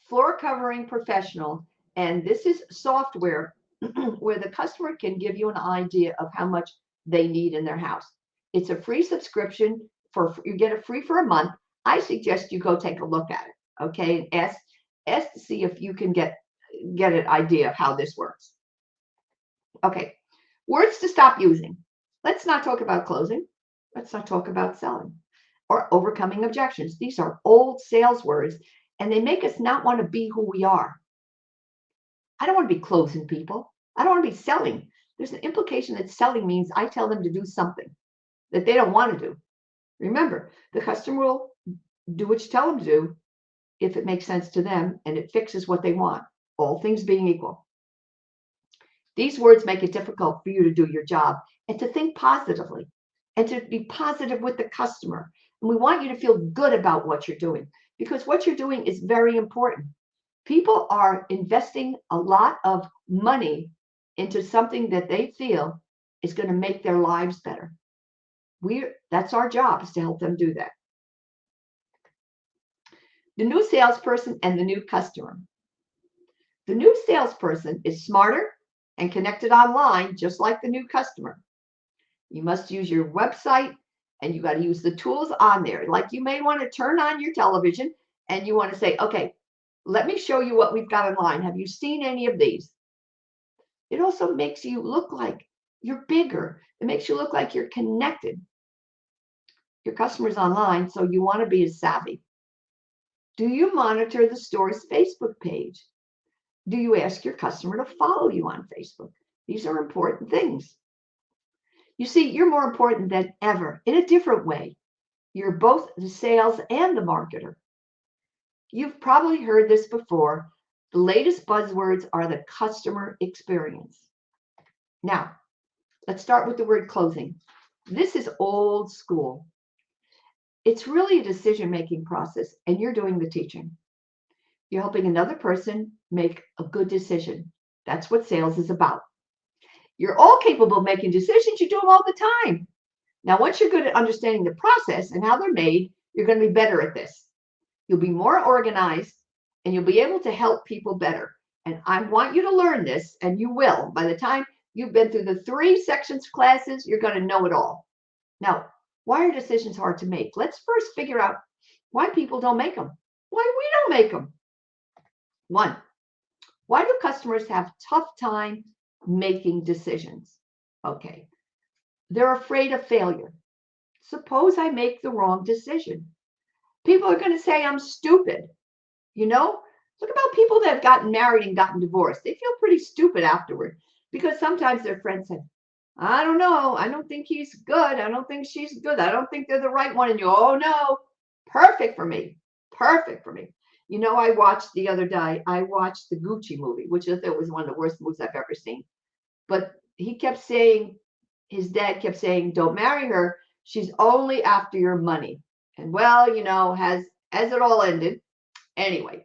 Floor Covering Professional, and this is software where the customer can give you an idea of how much they need in their house. It's a free subscription. You get it free for a month. I suggest you go take a look at it, okay, and ask to see if you can get an idea of how this works. Okay, words to stop using. Let's not talk about closing. Let's not talk about selling or overcoming objections. These are old sales words, and they make us not want to be who we are. I don't want to be closing people. I don't want to be selling. There's an implication that selling means I tell them to do something that they don't want to do. Remember, the customer will do what you tell them to do if it makes sense to them and it fixes what they want, all things being equal. These words make it difficult for you to do your job and to think positively and to be positive with the customer. And we want you to feel good about what you're doing because what you're doing is very important. People are investing a lot of money into something that they feel is going to make their lives better. That's our job, is to help them do that. The new salesperson and the new customer. The new salesperson is smarter and connected online, just like the new customer. You must use your website and you got to use the tools on there. Like you may want to turn on your television and you want to say, okay, let me show you what we've got online. Have you seen any of these? It also makes you look like you're bigger. It makes you look like you're connected. Your customer's online, so you want to be as savvy. Do you monitor the store's Facebook page? Do you ask your customer to follow you on Facebook? These are important things. You see, you're more important than ever in a different way. You're both the sales and the marketer. You've probably heard this before. The latest buzzwords are the customer experience. Now, let's start with the word closing. This is old school. It's really a decision-making process, and you're doing the teaching. You're helping another person make a good decision. That's what sales is about. You're all capable of making decisions. You do them all the time. Now, once you're good at understanding the process and how they're made, you're going to be better at this. You'll be more organized and you'll be able to help people better. And I want you to learn this, and you will. By the time you've been through the 3 sections classes, you're going to know it all. Now, why are decisions hard to make? Let's first figure out why people don't make them. Why we don't make them. 1, why do customers have tough time making decisions? Okay, they're afraid of failure. Suppose I make the wrong decision. People are going to say I'm stupid. You know, look about people that have gotten married and gotten divorced. They feel pretty stupid afterward because sometimes their friends say, I don't know. I don't think he's good. I don't think she's good. I don't think they're the right one. And you, oh no, perfect for me. Perfect for me. You know, I watched the other day, I watched the Gucci movie, which I thought was one of the worst movies I've ever seen. But he kept saying, his dad kept saying, don't marry her. She's only after your money. And well, you know, has it all ended? Anyway,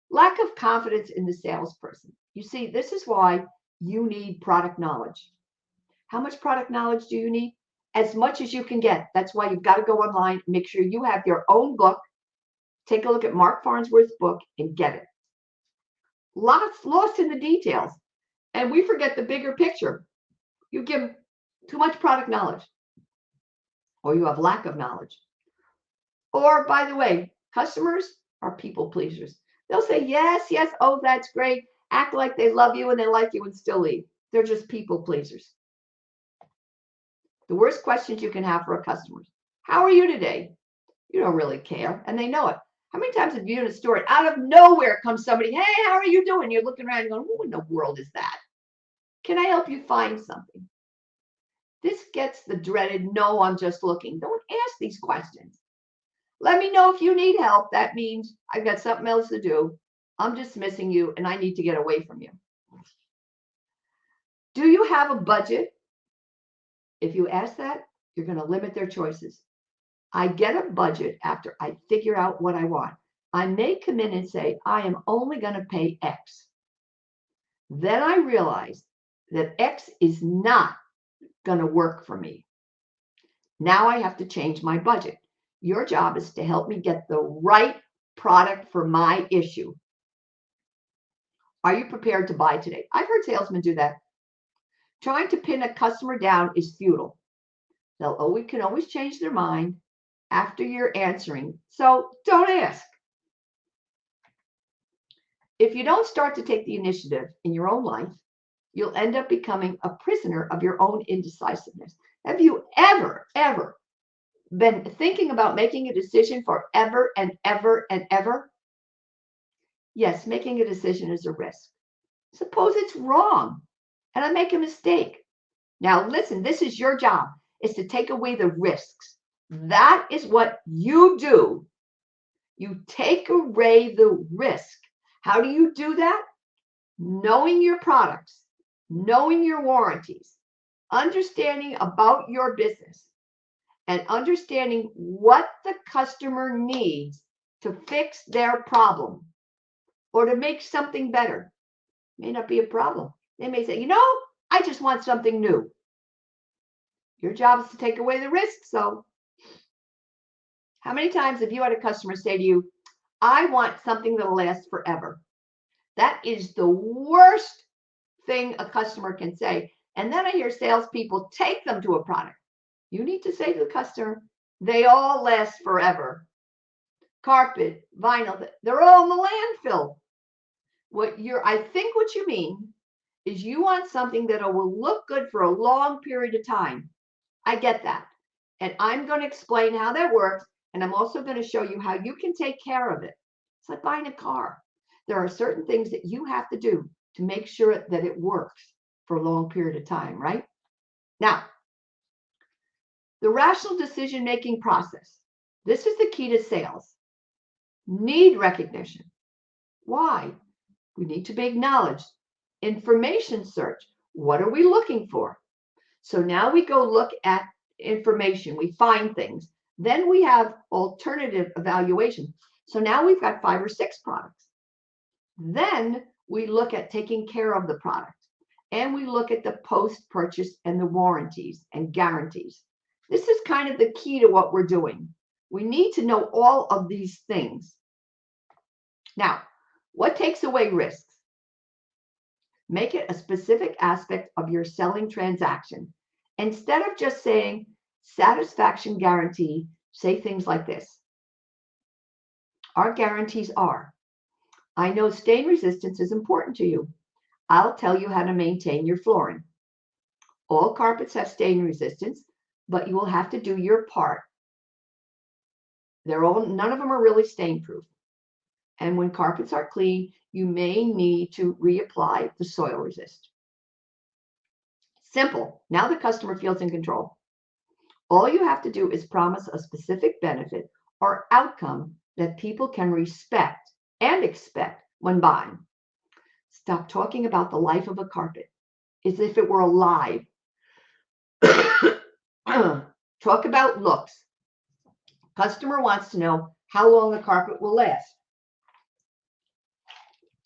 lack of confidence in the salesperson. You see, this is why you need product knowledge. How much product knowledge do you need? As much as you can get. That's why you've got to go online, make sure you have your own book. Take a look at Mark Farnsworth's book and get it. Lost in the details. And we forget the bigger picture. You give too much product knowledge, or you have lack of knowledge. Or, by the way, customers are people pleasers. They'll say, yes, yes, oh, that's great. Act like they love you and they like you and still leave. They're just people pleasers. The worst questions you can have for a customer. How are you today? You don't really care, and they know it. How many times have you in a store, and out of nowhere comes somebody, hey, how are you doing? You're looking around and going, who in the world is that? Can I help you find something? This gets the dreaded, no, I'm just looking. Don't ask these questions. Let me know if you need help. That means I've got something else to do. I'm dismissing you, and I need to get away from you. Do you have a budget? If you ask that, you're going to limit their choices. I get a budget after I figure out what I want. I may come in and say, I am only going to pay X. Then I realize that X is not going to work for me. Now I have to change my budget. Your job is to help me get the right product for my issue. Are you prepared to buy today? I've heard salesmen do that. Trying to pin a customer down is futile. They can always change their mind after you're answering. So don't ask. If you don't start to take the initiative in your own life, you'll end up becoming a prisoner of your own indecisiveness. Have you ever been thinking about making a decision forever and ever and ever? Yes, making a decision is a risk. Suppose it's wrong and I make a mistake. Now listen, this is your job, is to take away the risks. That is what you do. You take away the risk. How do you do that? Knowing your products, knowing your warranties, understanding about your business, and understanding what the customer needs to fix their problem or to make something better. May not be a problem. They may say, you know, I just want something new. Your job is to take away the risk. So how many times have you had a customer say to you, I want something that'll last forever? That is the worst thing a customer can say. And then I hear salespeople take them to a product. You need to say to the customer, they all last forever. Carpet, vinyl, they're all in the landfill. I think what you mean is you want something that will look good for a long period of time. I get that. And I'm going to explain how that works. And I'm also going to show you how you can take care of it. It's like buying a car. There are certain things that you have to do to make sure that it works for a long period of time, right? Now, the rational decision-making process. This is the key to sales. Need recognition. Why? We need to be acknowledged. Information search. What are we looking for? So now we go look at information. We find things. Then we have alternative evaluation. So now we've got 5 or 6 products. Then we look at taking care of the product. And we look at the post-purchase and the warranties and guarantees. This is kind of the key to what we're doing. We need to know all of these things. Now, what takes away risks? Make it a specific aspect of your selling transaction. Instead of just saying satisfaction guarantee, say things like this. Our guarantees are, I know stain resistance is important to you. I'll tell you how to maintain your flooring. All carpets have stain resistance, but you will have to do your part. None of them are really stain proof. And when carpets are clean, you may need to reapply the soil resist. Simple. Now the customer feels in control. All you have to do is promise a specific benefit or outcome that people can respect and expect when buying. Stop talking about the life of a carpet as if it were alive. Talk about looks. Customer wants to know how long the carpet will last.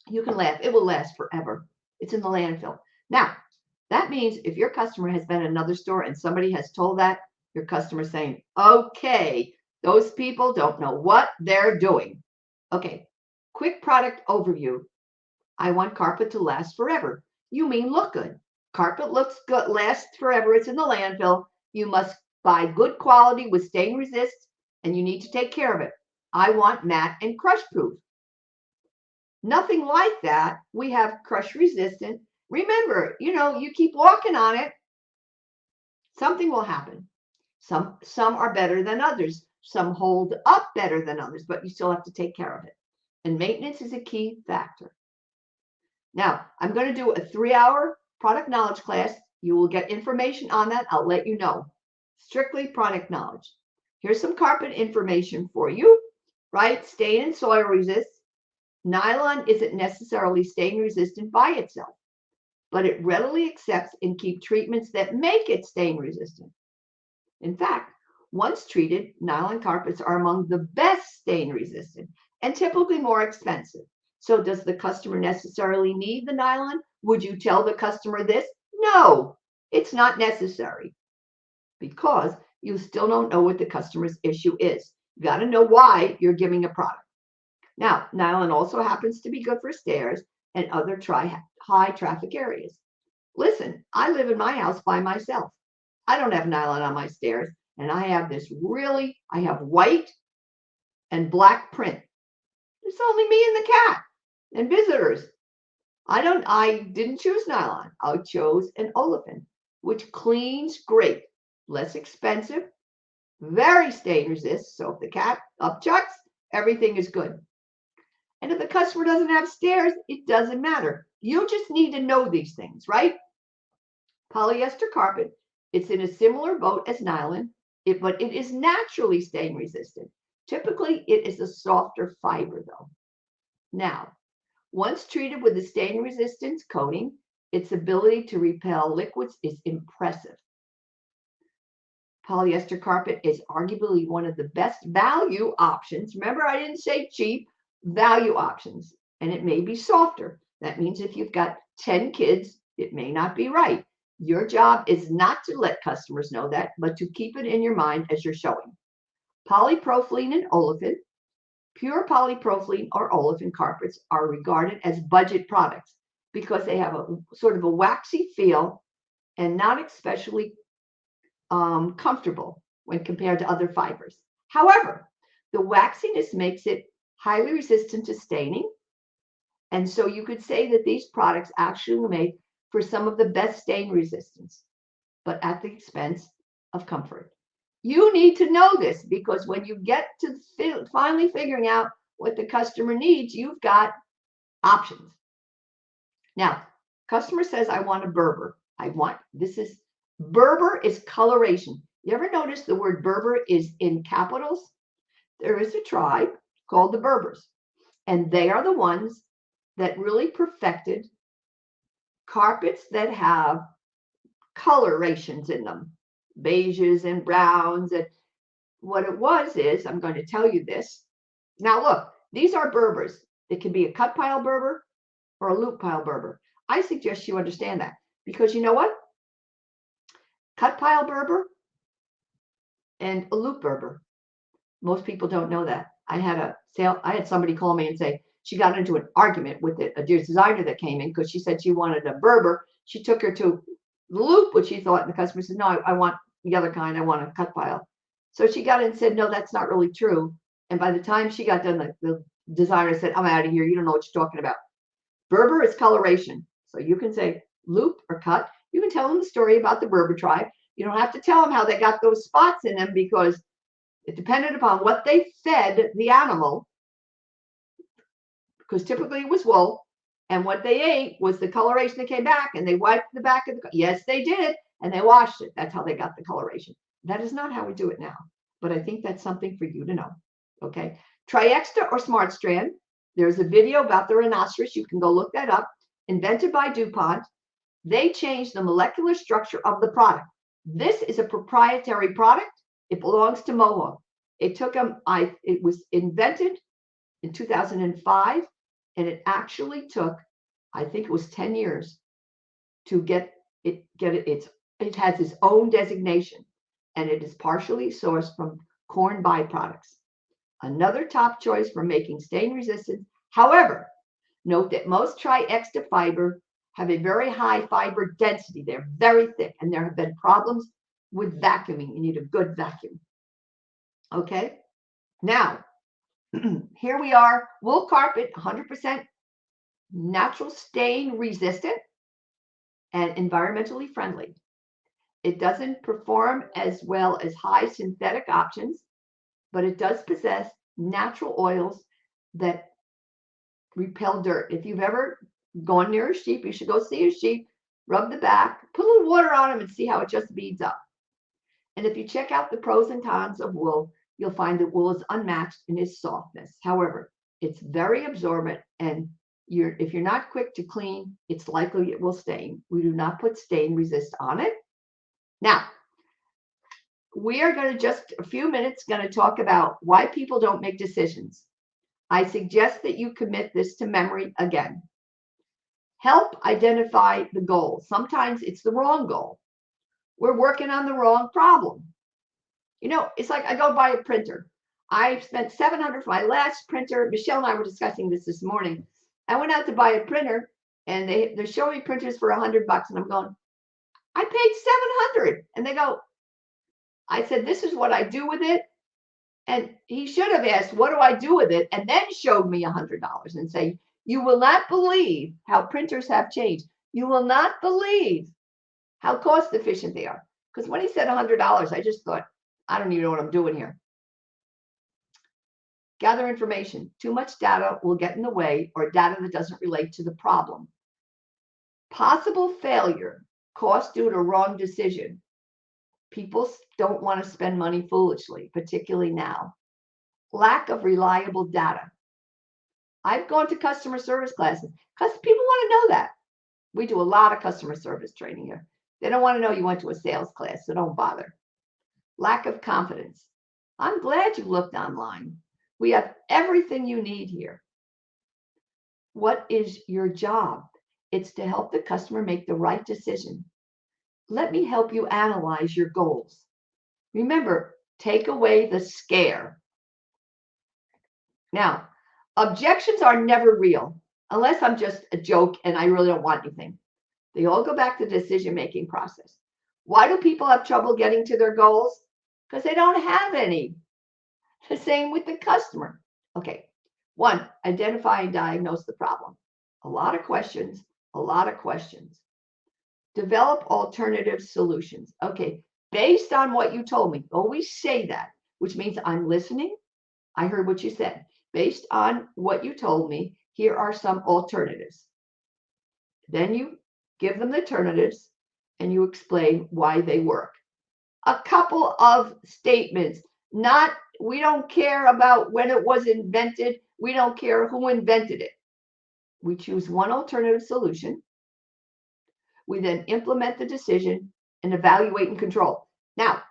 You can laugh. It will last forever. It's in the landfill. Now, that means if your customer has been in another store and somebody has told that, your customer's saying, okay, those people don't know what they're doing. Okay, quick product overview. I want carpet to last forever. You mean look good. Carpet looks good, lasts forever. It's in the landfill. You must buy good quality with stain resist, and you need to take care of it. I want matte and crush proof. Nothing like that. We have crush resistant. Remember, you keep walking on it, something will happen. Some are better than others. Some hold up better than others, but you still have to take care of it. And maintenance is a key factor. Now, I'm going to do a 3-hour product knowledge class. You will get information on that. I'll let you know. Strictly product knowledge. Here's some carpet information for you, right? Stain and soil resist. Nylon isn't necessarily stain resistant by itself, but it readily accepts and keeps treatments that make it stain resistant. In fact, once treated, nylon carpets are among the best stain resistant and typically more expensive. So does the customer necessarily need the nylon? Would you tell the customer this? No, it's not necessary, because you still don't know what the customer's issue is. You got to know why you're giving a product. Now, nylon also happens to be good for stairs and other high traffic areas. Listen, I live in my house by myself. I don't have nylon on my stairs, and I have white and black print. It's only me and the cat and visitors. I didn't choose nylon. I chose an olefin, which cleans great, less expensive, very stain resist. So if the cat upchucks, everything is good. And if the customer doesn't have stairs, it doesn't matter. You just need to know these things, right? Polyester carpet, it's in a similar boat as nylon, but it is naturally stain resistant. Typically, it is a softer fiber, though. Now, once treated with the stain resistance coating, its ability to repel liquids is impressive. Polyester carpet is arguably one of the best value options. Remember, I didn't say cheap, value options, and it may be softer. That means if you've got 10 kids, it may not be right. Your job is not to let customers know that, but to keep it in your mind as you're showing. Polypropylene and olefin. Pure polypropylene or olefin carpets are regarded as budget products because they have a sort of a waxy feel and not especially comfortable when compared to other fibers. However, the waxiness makes it highly resistant to staining. And so you could say that these products actually make for some of the best stain resistance, but at the expense of comfort. You need to know this, because when you get to finally figuring out what the customer needs, you've got options. Now, customer says, I want a Berber. Berber is coloration. You ever notice the word Berber is in capitals? There is a tribe called the Berbers, and they are the ones that really perfected carpets that have colorations in them, beiges and browns. And what it was is, I'm going to tell you this. Now look, these are Berbers. It can be a cut pile Berber or a loop pile Berber. I suggest you understand that, because you know what? Cut pile Berber and a loop Berber. Most people don't know that. I had somebody call me and say she got into an argument with a designer that came in because she said she wanted a Berber. She took her to the loop, which she thought, and the customer said, no, I want the other kind. I want a cut file. So she got in and said, no, that's not really true. And by the time she got done, the designer said, I'm out of here. You don't know what you're talking about. Berber is coloration. So you can say loop or cut. You can tell them the story about the Berber tribe. You don't have to tell them how they got those spots in them because it depended upon what they fed the animal, because typically it was wool, and what they ate was the coloration that came back, and they wiped the back of the, yes, they did, and they washed it. That's how they got the coloration. That is not how we do it now, but I think that's something for you to know, okay? Triexta or Smart Strand, there's a video about the rhinoceros. You can go look that up. Invented by DuPont. They changed the molecular structure of the product. This is a proprietary product. It belongs to Mohawk. It took them, it was invented in 2005, and it actually took, I think it was 10 years to get it. It has its own designation, and it is partially sourced from corn byproducts. Another top choice for making stain resistant. However, note that most Triexta fiber have a very high fiber density. They're very thick, and there have been problems with vacuuming. You need a good vacuum. Okay, now here we are, wool carpet, 100% natural stain resistant and environmentally friendly. It doesn't perform as well as high synthetic options, but it does possess natural oils that repel dirt. If you've ever gone near a sheep, you should go see a sheep, rub the back, put a little water on them and see how it just beads up. And if you check out the pros and cons of wool, you'll find that wool is unmatched in its softness. However, it's very absorbent, and if you're not quick to clean, it's likely it will stain. We do not put stain resist on it. Now, we are going to just a few minutes going to talk about why people don't make decisions. I suggest that you commit this to memory again. Help identify the goal. Sometimes it's the wrong goal. We're working on the wrong problem. You know, it's like I go buy a printer. I spent $700 for my last printer. Michelle and I were discussing this morning. I went out to buy a printer, and they're showing me printers for $100, and I'm going, I paid $700. And they go, I said, this is what I do with it. And he should have asked, what do I do with it? And then showed me $100 and say, you will not believe how printers have changed. You will not believe how cost efficient they are. Because when he said $100, I just thought, I don't even know what I'm doing here. Gather information. Too much data will get in the way, or data that doesn't relate to the problem. Possible failure, cost due to wrong decision. People don't want to spend money foolishly, particularly now. Lack of reliable data. I've gone to customer service classes because people want to know that. We do a lot of customer service training here. They don't want to know you went to a sales class, so don't bother. Lack of confidence. I'm glad you looked online. We have everything you need here. What is your job? It's to help the customer make the right decision. Let me help you analyze your goals. Remember, take away the scare. Now, objections are never real, unless I'm just a joke and I really don't want anything. They all go back to the decision-making process. Why do people have trouble getting to their goals? Because they don't have any. The same with the customer. Okay, 1, identify and diagnose the problem. A lot of questions, a lot of questions. Develop alternative solutions. Okay, based on what you told me, always say that, which means I'm listening. I heard what you said. Based on what you told me, here are some alternatives. Then you give them the alternatives and you explain why they work. A couple of statements, not, we don't care about when it was invented. We don't care who invented it. We choose one alternative solution. We then implement the decision and evaluate and control. Now,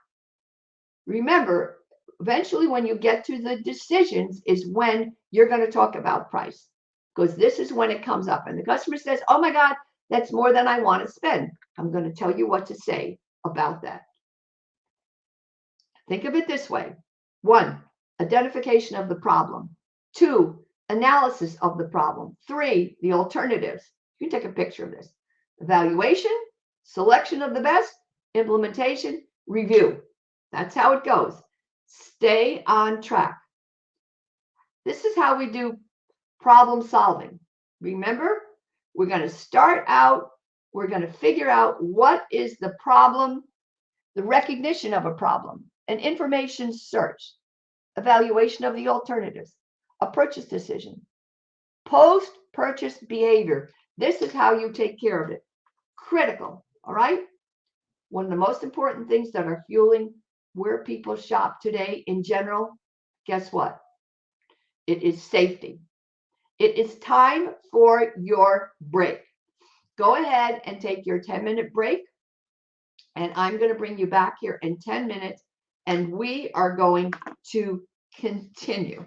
remember, eventually when you get to the decisions is when you're going to talk about price, because this is when it comes up and the customer says, oh my God, that's more than I want to spend. I'm going to tell you what to say about that. Think of it this way. 1, identification of the problem. 2, analysis of the problem. 3, the alternatives. You can take a picture of this. Evaluation, selection of the best, implementation, review. That's how it goes. Stay on track. This is how we do problem solving. Remember, we're going to start out, we're going to figure out what is the problem, the recognition of a problem, an information search, evaluation of the alternatives, a purchase decision, post-purchase behavior. This is how you take care of it. Critical, all right? One of the most important things that are fueling where people shop today in general, guess what? It is safety. It is time for your break. Go ahead and take your 10-minute break. And I'm going to bring you back here in 10 minutes. And we are going to continue.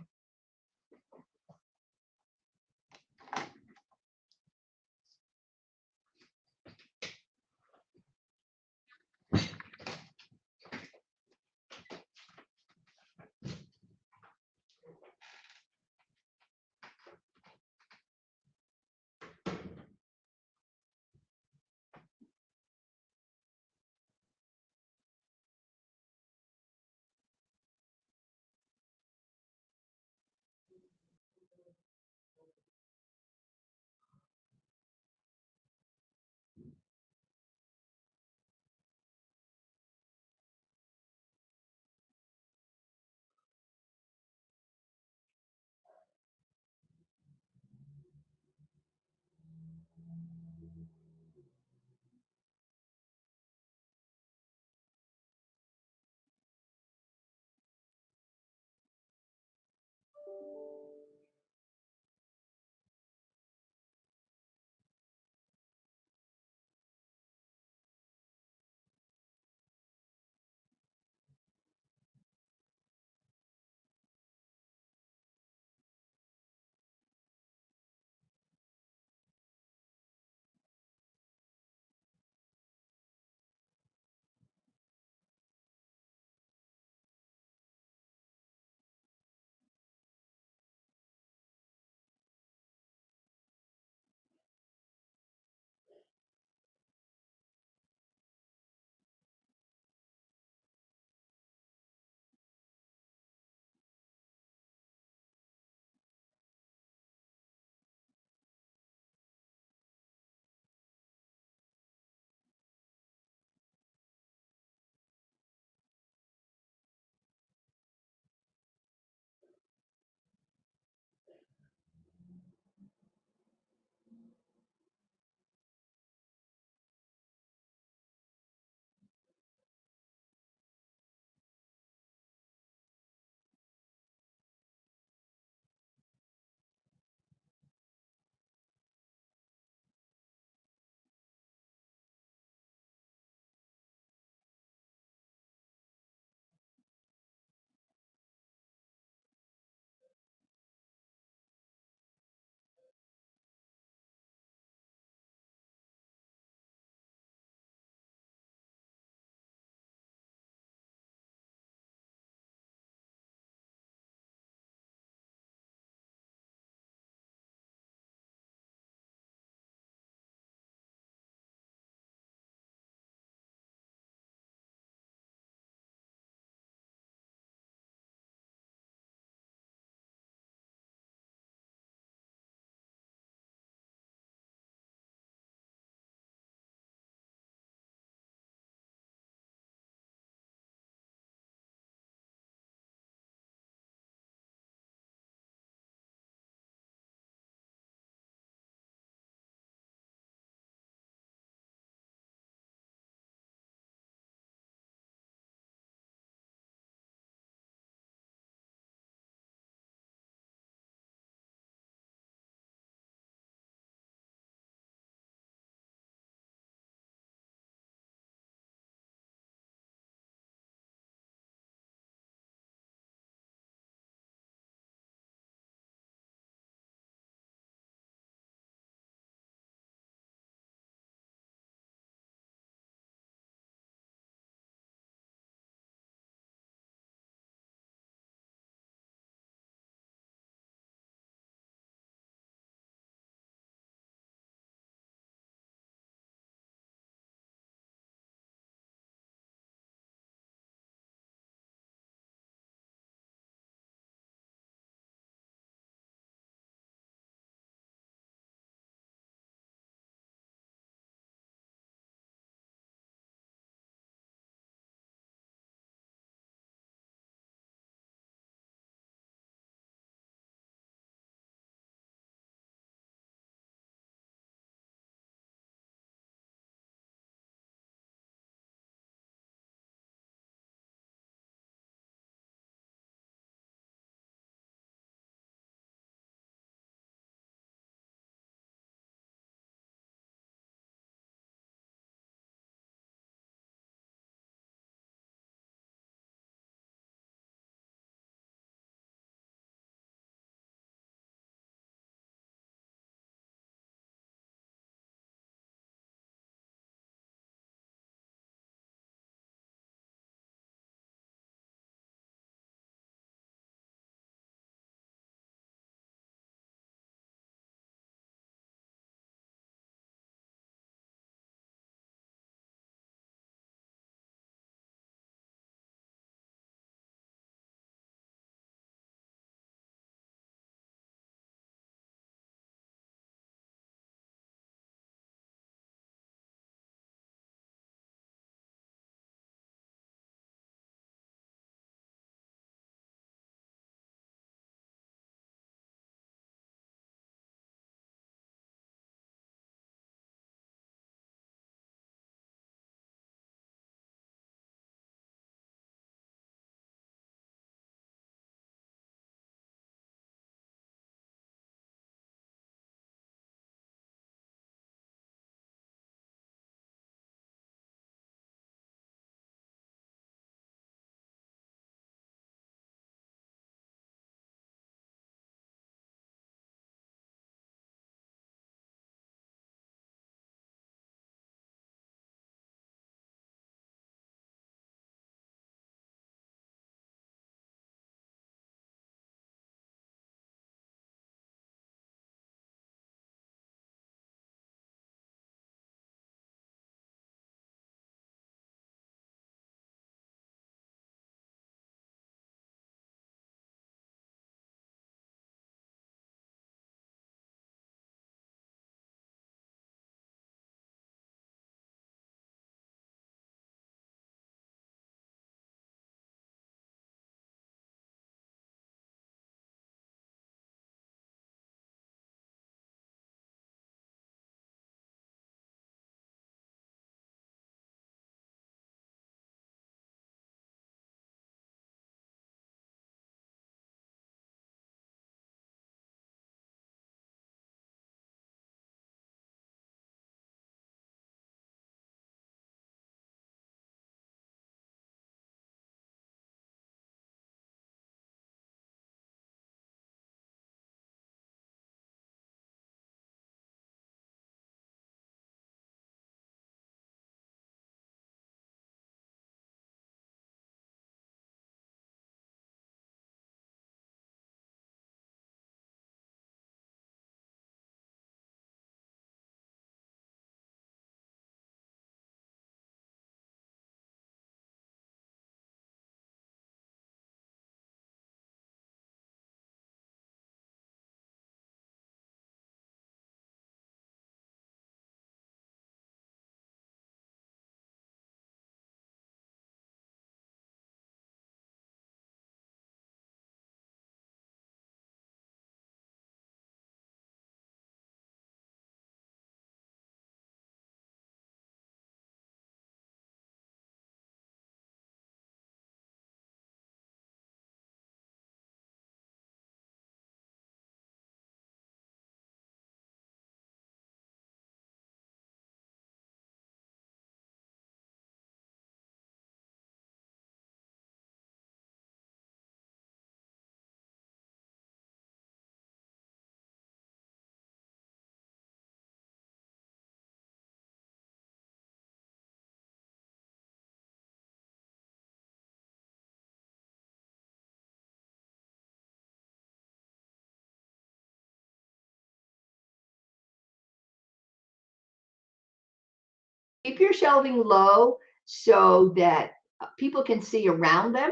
Keep your shelving low so that people can see around them,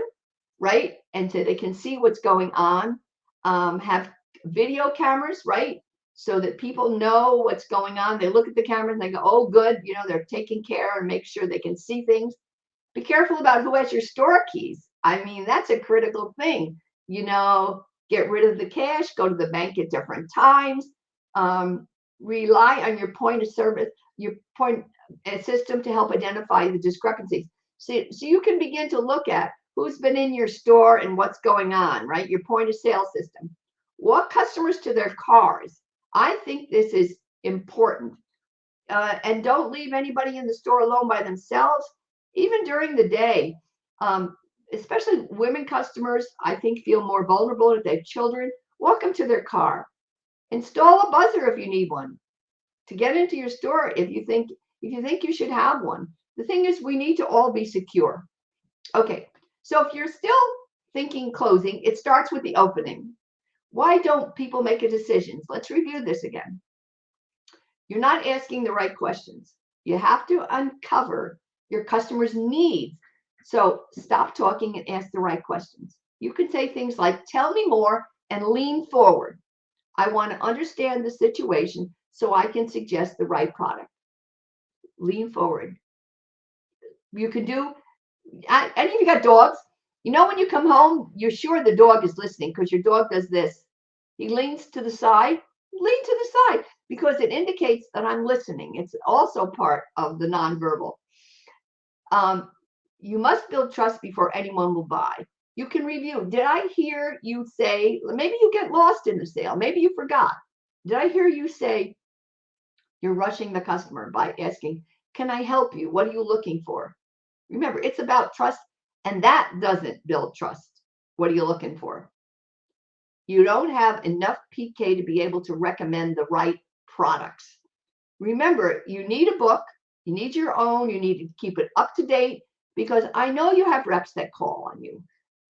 right? And so they can see what's going on. Have video cameras, right? So that people know what's going on. They look at the camera and they go, oh, good, they're taking care and make sure they can see things. Be careful about who has your store keys. I mean, that's a critical thing. Get rid of the cash, go to the bank at different times. Rely on your point of service, your point system to help identify the discrepancies. So you can begin to look at who's been in your store and what's going on, right? Your point of sale system. Walk customers to their cars. I think this is important. And don't leave anybody in the store alone by themselves, even during the day. Especially women customers, I think, feel more vulnerable if they have children. Walk them to their car. Install a buzzer if you need one to get into your store if you think you should have one. The thing is, we need to all be secure. Okay, so if you're still thinking closing, it starts with the opening. Why don't people make a decision? Let's review this again. You're not asking the right questions. You have to uncover your customer's needs. So stop talking and ask the right questions. You can say things like, tell me more and lean forward. I want to understand the situation so I can suggest the right product. Lean forward. You can do, any of you got dogs? When you come home, you're sure the dog is listening because your dog does this. He leans to the side. Lean to the side because it indicates that I'm listening. It's also part of the nonverbal. You must build trust before anyone will buy. You can review. Did I hear you say, maybe you get lost in the sale. Maybe you forgot. Did I hear you say you're rushing the customer by asking, can I help you? What are you looking for? Remember, it's about trust, and that doesn't build trust. What are you looking for? You don't have enough PK to be able to recommend the right products. Remember, you need a book. You need your own. You need to keep it up to date because I know you have reps that call on you.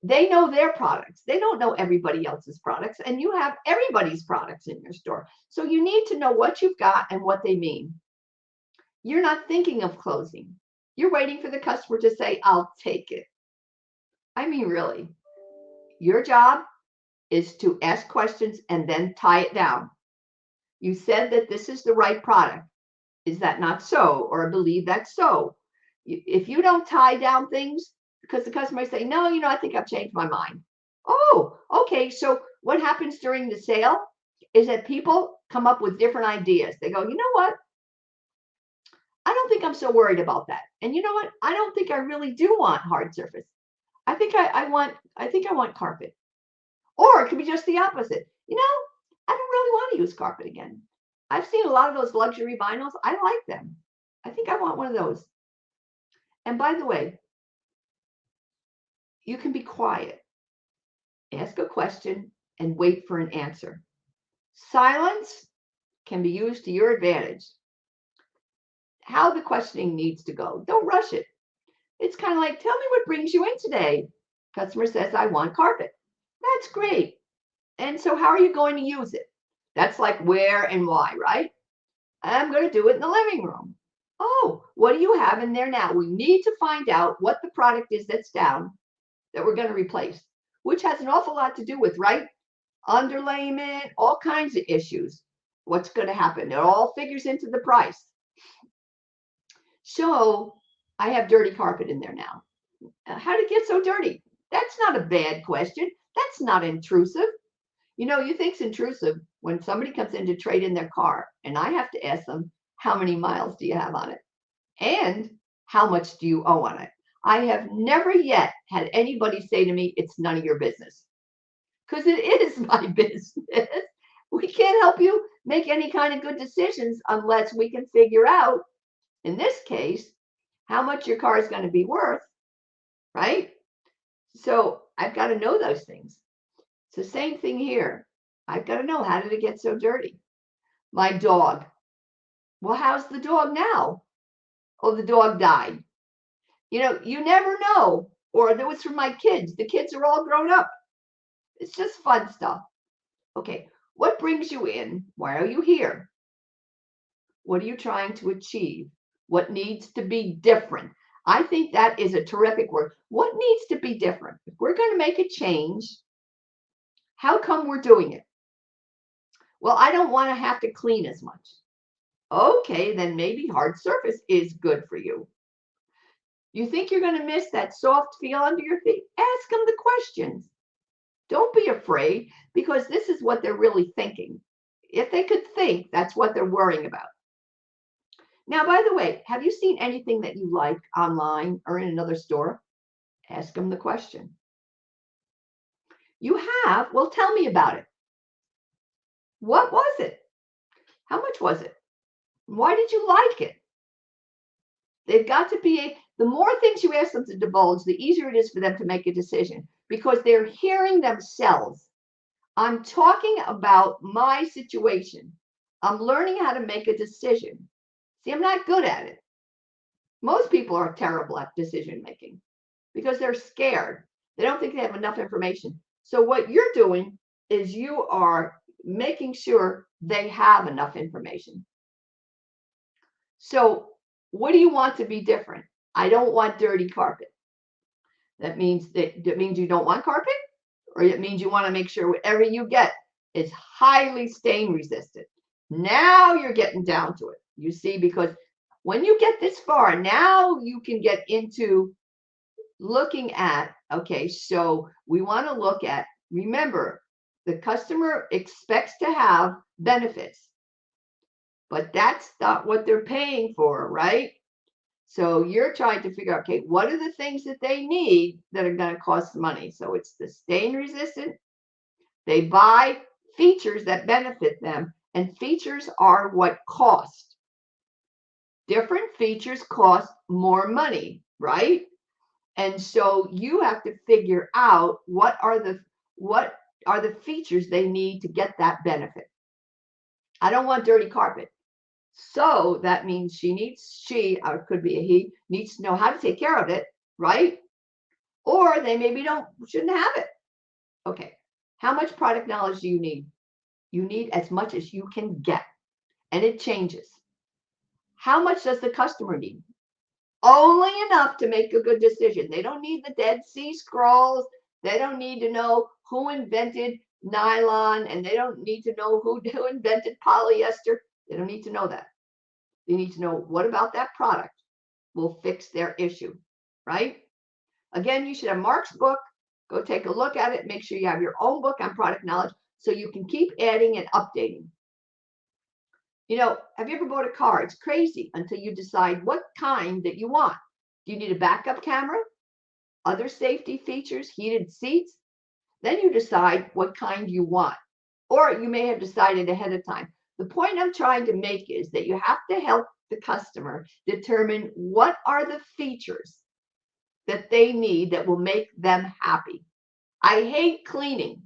They know their products. They don't know everybody else's products, and you have everybody's products in your store. So you need to know what you've got and what they mean. You're not thinking of closing. You're waiting for the customer to say, I'll take it. I mean, really, your job is to ask questions and then tie it down. You said that this is the right product. Is that not so? Or believe that's so? If you don't tie down things, because the customer might say, no, I think I've changed my mind. Oh, okay. So what happens during the sale is that people come up with different ideas. They go, you know what? I don't think I'm so worried about that. And you know what? I don't think I really do want hard surface. I think I want carpet. Or it could be just the opposite. I don't really want to use carpet again. I've seen a lot of those luxury vinyls. I like them. I think I want one of those. And by the way, you can be quiet, ask a question, and wait for an answer. Silence can be used to your advantage. How the questioning needs to go. Don't rush it. It's kind of like, tell me what brings you in today. Customer says, I want carpet. That's great. And so how are you going to use it? That's like where and why, right? I'm going to do it in the living room. Oh, what do you have in there now? We need to find out what the product is that's down that we're going to replace, which has an awful lot to do with, right? Underlayment, all kinds of issues. What's going to happen? It all figures into the price. So I have dirty carpet in there now. How did it get so dirty? That's not a bad question. That's not intrusive. You think it's intrusive when somebody comes in to trade in their car and I have to ask them, how many miles do you have on it? And how much do you owe on it? I have never yet had anybody say to me, it's none of your business. Because it is my business. We can't help you make any kind of good decisions unless we can figure out, in this case, how much your car is going to be worth, right? So I've got to know those things. It's the same thing here. I've got to know, how did it get so dirty? My dog. Well, how's the dog now? Oh, the dog died. You never know. Or that was from my kids. The kids are all grown up. It's just fun stuff. Okay, what brings you in? Why are you here? What are you trying to achieve? What needs to be different? I think that is a terrific word. What needs to be different? If we're going to make a change, how come we're doing it? Well, I don't want to have to clean as much. Okay, then maybe hard surface is good for you. You think you're going to miss that soft feel under your feet? Ask them the questions. Don't be afraid, because this is what they're really thinking. If they could think, that's what they're worrying about. Now, by the way, have you seen anything that you like online or in another store? Ask them the question. You have? Well, tell me about it. What was it? How much was it? Why did you like it? They've got to be, the more things you ask them to divulge, the easier it is for them to make a decision, because they're hearing themselves. I'm talking about my situation. I'm learning how to make a decision. See, I'm not good at it. Most people are terrible at decision making because they're scared. They don't think they have enough information. So what you're doing is you are making sure they have enough information. So what do you want to be different? I don't want dirty carpet. That means you don't want carpet, or it means you want to make sure whatever you get is highly stain resistant. Now you're getting down to it. You see, because when you get this far, now you can get into looking at, okay, so we want to look at, remember, the customer expects to have benefits, but that's not what they're paying for, right? So you're trying to figure out, okay, what are the things that they need that are going to cost money? So it's the stain resistant. They buy features that benefit them, and features are what cost. Different features cost more money, right? And so you have to figure out what are the features they need to get that benefit. I don't want dirty carpet. So that means she, or it could be a he, needs to know how to take care of it, right? Or they maybe shouldn't have it. Okay. How much product knowledge do you need? You need as much as you can get, and it changes. How much does the customer need? Only enough to make a good decision. They don't need the Dead Sea Scrolls. They don't need to know who invented nylon, and they don't need to know who invented polyester. They don't need to know that. They need to know what about that product will fix their issue, right? Again, you should have Mark's book. Go take a look at it. Make sure you have your own book on product knowledge so you can keep adding and updating. You know, have you ever bought a car? It's crazy until you decide what kind that you want. Do you need a backup camera? Other safety features, heated seats? Then you decide what kind you want. Or you may have decided ahead of time. The point I'm trying to make is that you have to help the customer determine what are the features that they need that will make them happy. I hate cleaning.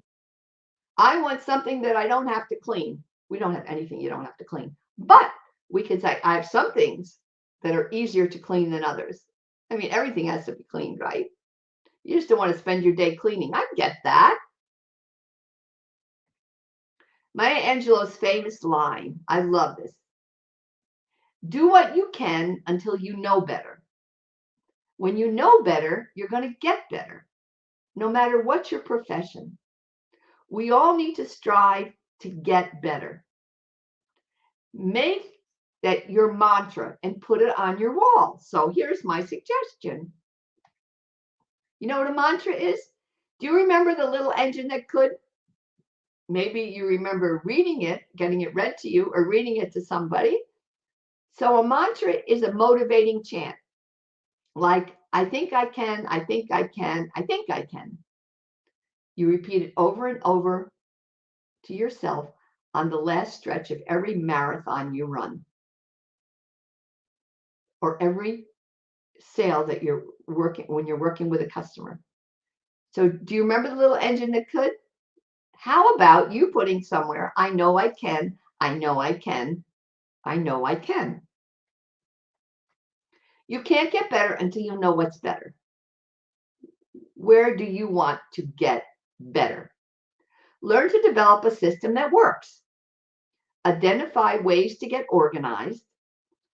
I want something that I don't have to clean. We don't have anything you don't have to clean. But we can say, I have some things that are easier to clean than others. I mean, everything has to be cleaned, right? You just don't want to spend your day cleaning. I get that. Maya Angelou's famous line, I love this. Do what you can until you know better. When you know better, you're going to get better, no matter what your profession. We all need to strive to get better. Make that your mantra and put it on your wall. So here's my suggestion. You know what a mantra is? Do you remember the little engine that could? Maybe you remember reading it, getting it read to you, or reading it to somebody. So a mantra is a motivating chant. Like, I think I can, I think I can, I think I can. You repeat it over and over to yourself on the last stretch of every marathon you run, or every sale that you're working, when you're working with a customer. So do you remember the little engine that could? How about you putting somewhere, I know I can, I know I can, I know I can. You can't get better until you know what's better. Where do you want to get better? Learn to develop a system that works. Identify ways to get organized.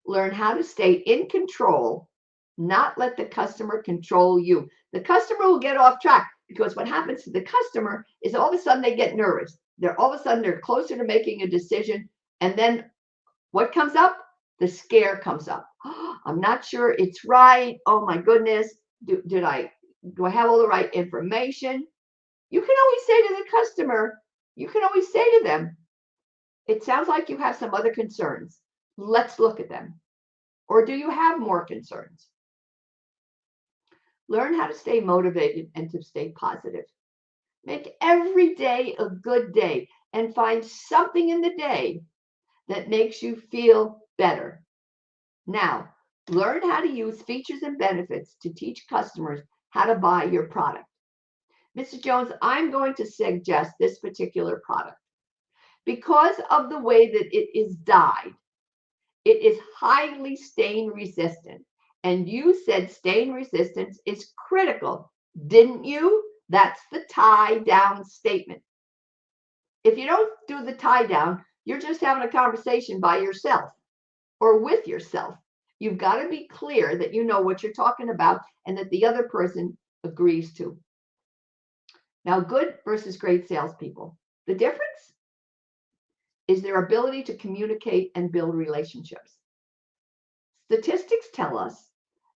Learn how to stay in control, not let the customer control you. The customer will get off track because what happens to the customer is all of a sudden they get nervous. All of a sudden they're closer to making a decision. And then what comes up? The scare comes up. Oh, I'm not sure it's right. Oh my goodness. Do I have all the right information? You can always say to the customer, you can always say to them, it sounds like you have some other concerns. Let's look at them. Or do you have more concerns? Learn how to stay motivated and to stay positive. Make every day a good day and find something in the day that makes you feel better. Now, learn how to use features and benefits to teach customers how to buy your product. Mr. Jones, I'm going to suggest this particular product. Because of the way that it is dyed, it is highly stain resistant. And you said stain resistance is critical, didn't you? That's the tie down statement. If you don't do the tie down, you're just having a conversation by yourself or with yourself. You've got to be clear that you know what you're talking about and that the other person agrees to. Now, good versus great salespeople. The difference is their ability to communicate and build relationships. Statistics tell us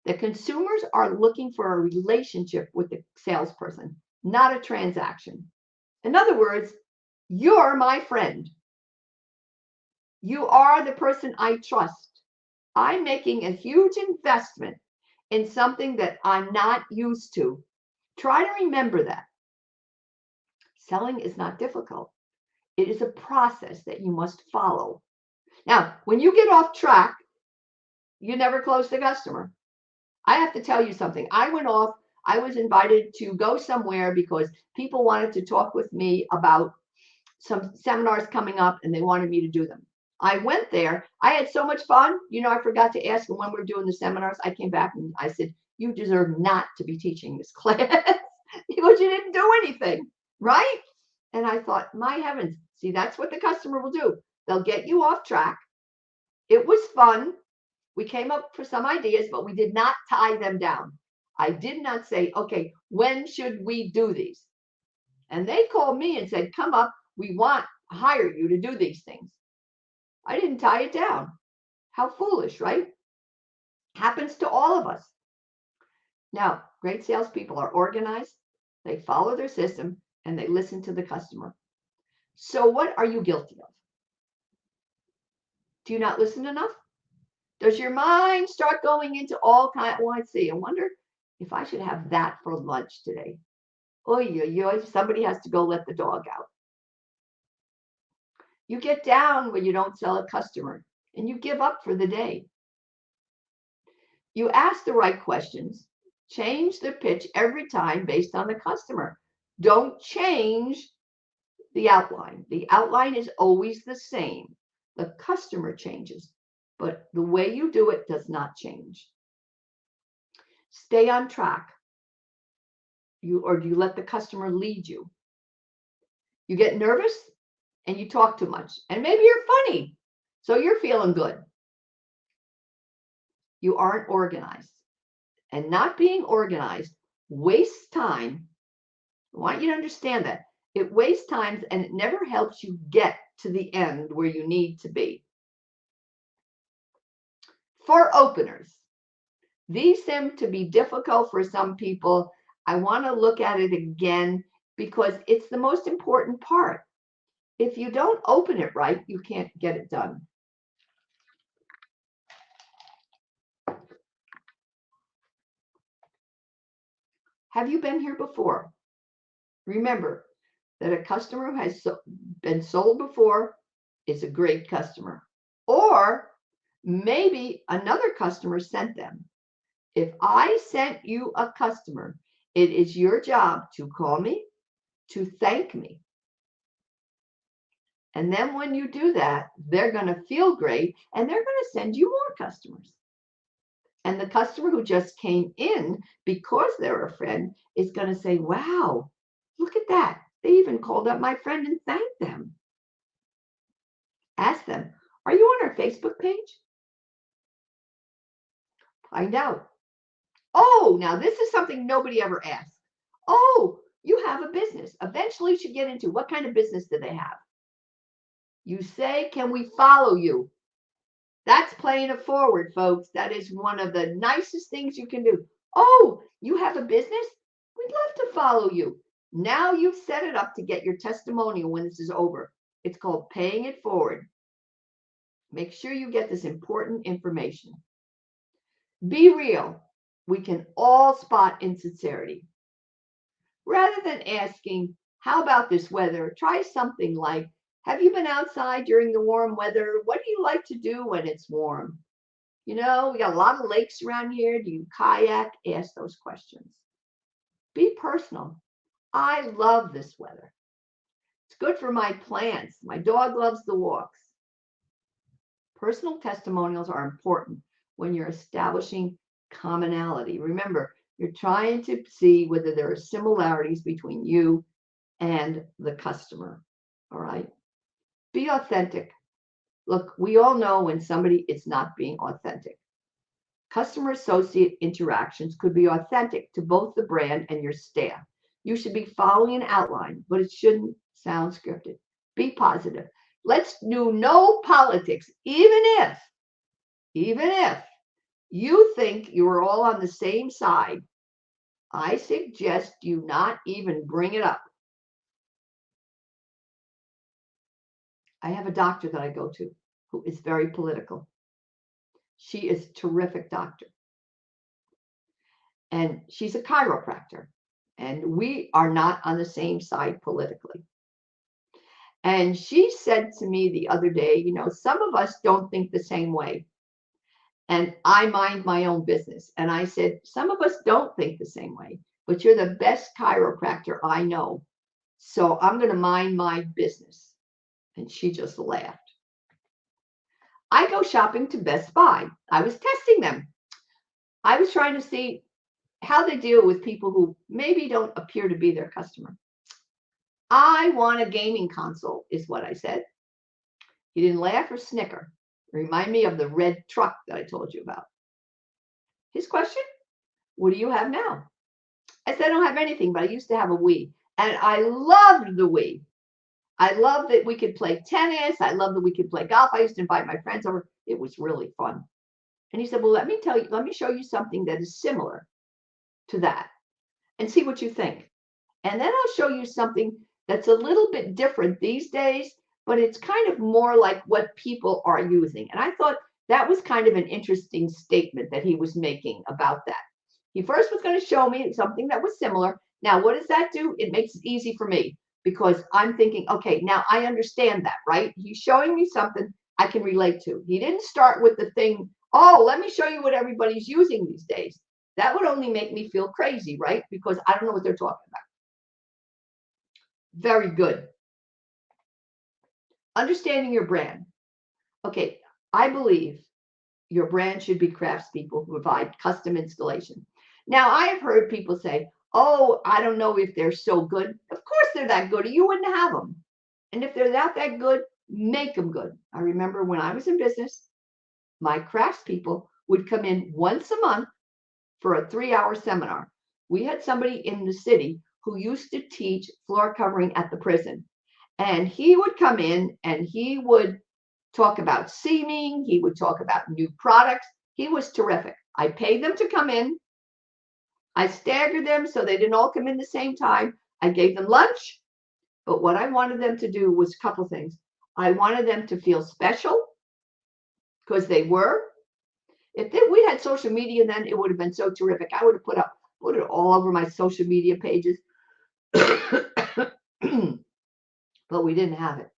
that consumers are looking for a relationship with the salesperson, not a transaction. In other words, you're my friend. You are the person I trust. I'm making a huge investment in something that I'm not used to. Try to remember that. Selling is not difficult. It is a process that you must follow. Now, when you get off track, you never close the customer. I have to tell you something. I was invited to go somewhere because people wanted to talk with me about some seminars coming up and they wanted me to do them. I went there. I had so much fun. I forgot to ask them when we're doing the seminars. I came back and I said, you deserve not to be teaching this class because you didn't do anything, right? And I thought, my heavens, see, that's what the customer will do. They'll get you off track. It was fun. We came up with some ideas, but we did not tie them down. I did not say, okay, when should we do these? And they called me and said, come up, we want to hire you to do these things. I didn't tie it down. How foolish, right? Happens to all of us. Now, great salespeople are organized, they follow their system, and they listen to the customer. So what are you guilty of? Do you not listen enough? Does your mind start going into all kinds? Oh, I see. I wonder if I should have that for lunch today. Somebody has to go let the dog out. You get down when you don't sell a customer and you give up for the day. You ask the right questions, change the pitch every time based on the customer. Don't change the outline. The outline is always the same. The customer changes, but the way you do it does not change. Stay on track. Do you let the customer lead you? You get nervous and you talk too much. And maybe you're funny, so you're feeling good. You aren't organized. And not being organized wastes time. I want you to understand that. It wastes time and it never helps you get to the end where you need to be. For openers, these seem to be difficult for some people. I want to look at it again because it's the most important part. If you don't open it right, you can't get it done. Have you been here before? Remember that a customer who has been sold before is a great customer. Or maybe another customer sent them. If I sent you a customer, it is your job to call me, to thank me. And then when you do that, they're going to feel great and they're going to send you more customers. And the customer who just came in because they're a friend is going to say, wow, look at that. They even called up my friend and thanked them. Ask them, are you on our Facebook page? Find out. Oh, now this is something nobody ever asks. Oh, you have a business. Eventually you should get into what kind of business do they have? You say, can we follow you? That's playing it forward, folks. That is one of the nicest things you can do. Oh, you have a business? We'd love to follow you. Now you've set it up to get your testimonial when this is over. It's called paying it forward. Make sure you get this important information. Be real. We can all spot insincerity. Rather than asking, how about this weather? Try something like, have you been outside during the warm weather? What do you like to do when it's warm? You know, we got a lot of lakes around here. Do you kayak? Ask those questions. Be personal. I love this weather. It's good for my plants. My dog loves the walks. Personal testimonials are important when you're establishing commonality. Remember, you're trying to see whether there are similarities between you and the customer. All right. Be authentic. Look, we all know when somebody is not being authentic. Customer associate interactions could be authentic to both the brand and your staff. You should be following an outline, but it shouldn't sound scripted. Be positive. Let's do no politics, even if you think you are all on the same side. I suggest you not even bring it up. I have a doctor that I go to who is very political. She is a terrific doctor. And she's a chiropractor. And we are not on the same side politically. And she said to me the other day, you know, some of us don't think the same way. And I mind my own business. And I said, some of us don't think the same way, but you're the best chiropractor I know. So I'm going to mind my business. And she just laughed. I go shopping to Best Buy. I was testing them. I was trying to see how they deal with people who maybe don't appear to be their customer. I want a gaming console, is what I said. He didn't laugh or snicker. Remind me of the red truck that I told you about. His question, what do you have now? I said, I don't have anything, but I used to have a Wii. And I loved the Wii. I loved that we could play tennis. I loved that we could play golf. I used to invite my friends over. It was really fun. And he said, well, let me show you something that is similar to that and see what you think. And then I'll show you something that's a little bit different these days, but it's kind of more like what people are using. And I thought that was kind of an interesting statement that he was making about that. He first was going to show me something that was similar. Now, what does that do? It makes it easy for me because I'm thinking, okay, now I understand that, right? He's showing me something I can relate to. He didn't start with the thing, oh, let me show you what everybody's using these days. That would only make me feel crazy, right? Because I don't know what they're talking about. Very good. Understanding your brand. Okay, I believe your brand should be craftspeople who provide custom installation. Now, I have heard people say, oh, I don't know if they're so good. Of course they're that good, or you wouldn't have them. And if they're not that good, make them good. I remember when I was in business, my craftspeople would come in once a month for a 3-hour seminar. We had somebody in the city who used to teach floor covering at the prison. And he would come in and he would talk about seaming. He would talk about new products. He was terrific. I paid them to come in. I staggered them so they didn't all come in the same time. I gave them lunch. But what I wanted them to do was a couple things. I wanted them to feel special because they were. If we had social media then, it would have been so terrific. I would have put it all over my social media pages. But we didn't have it.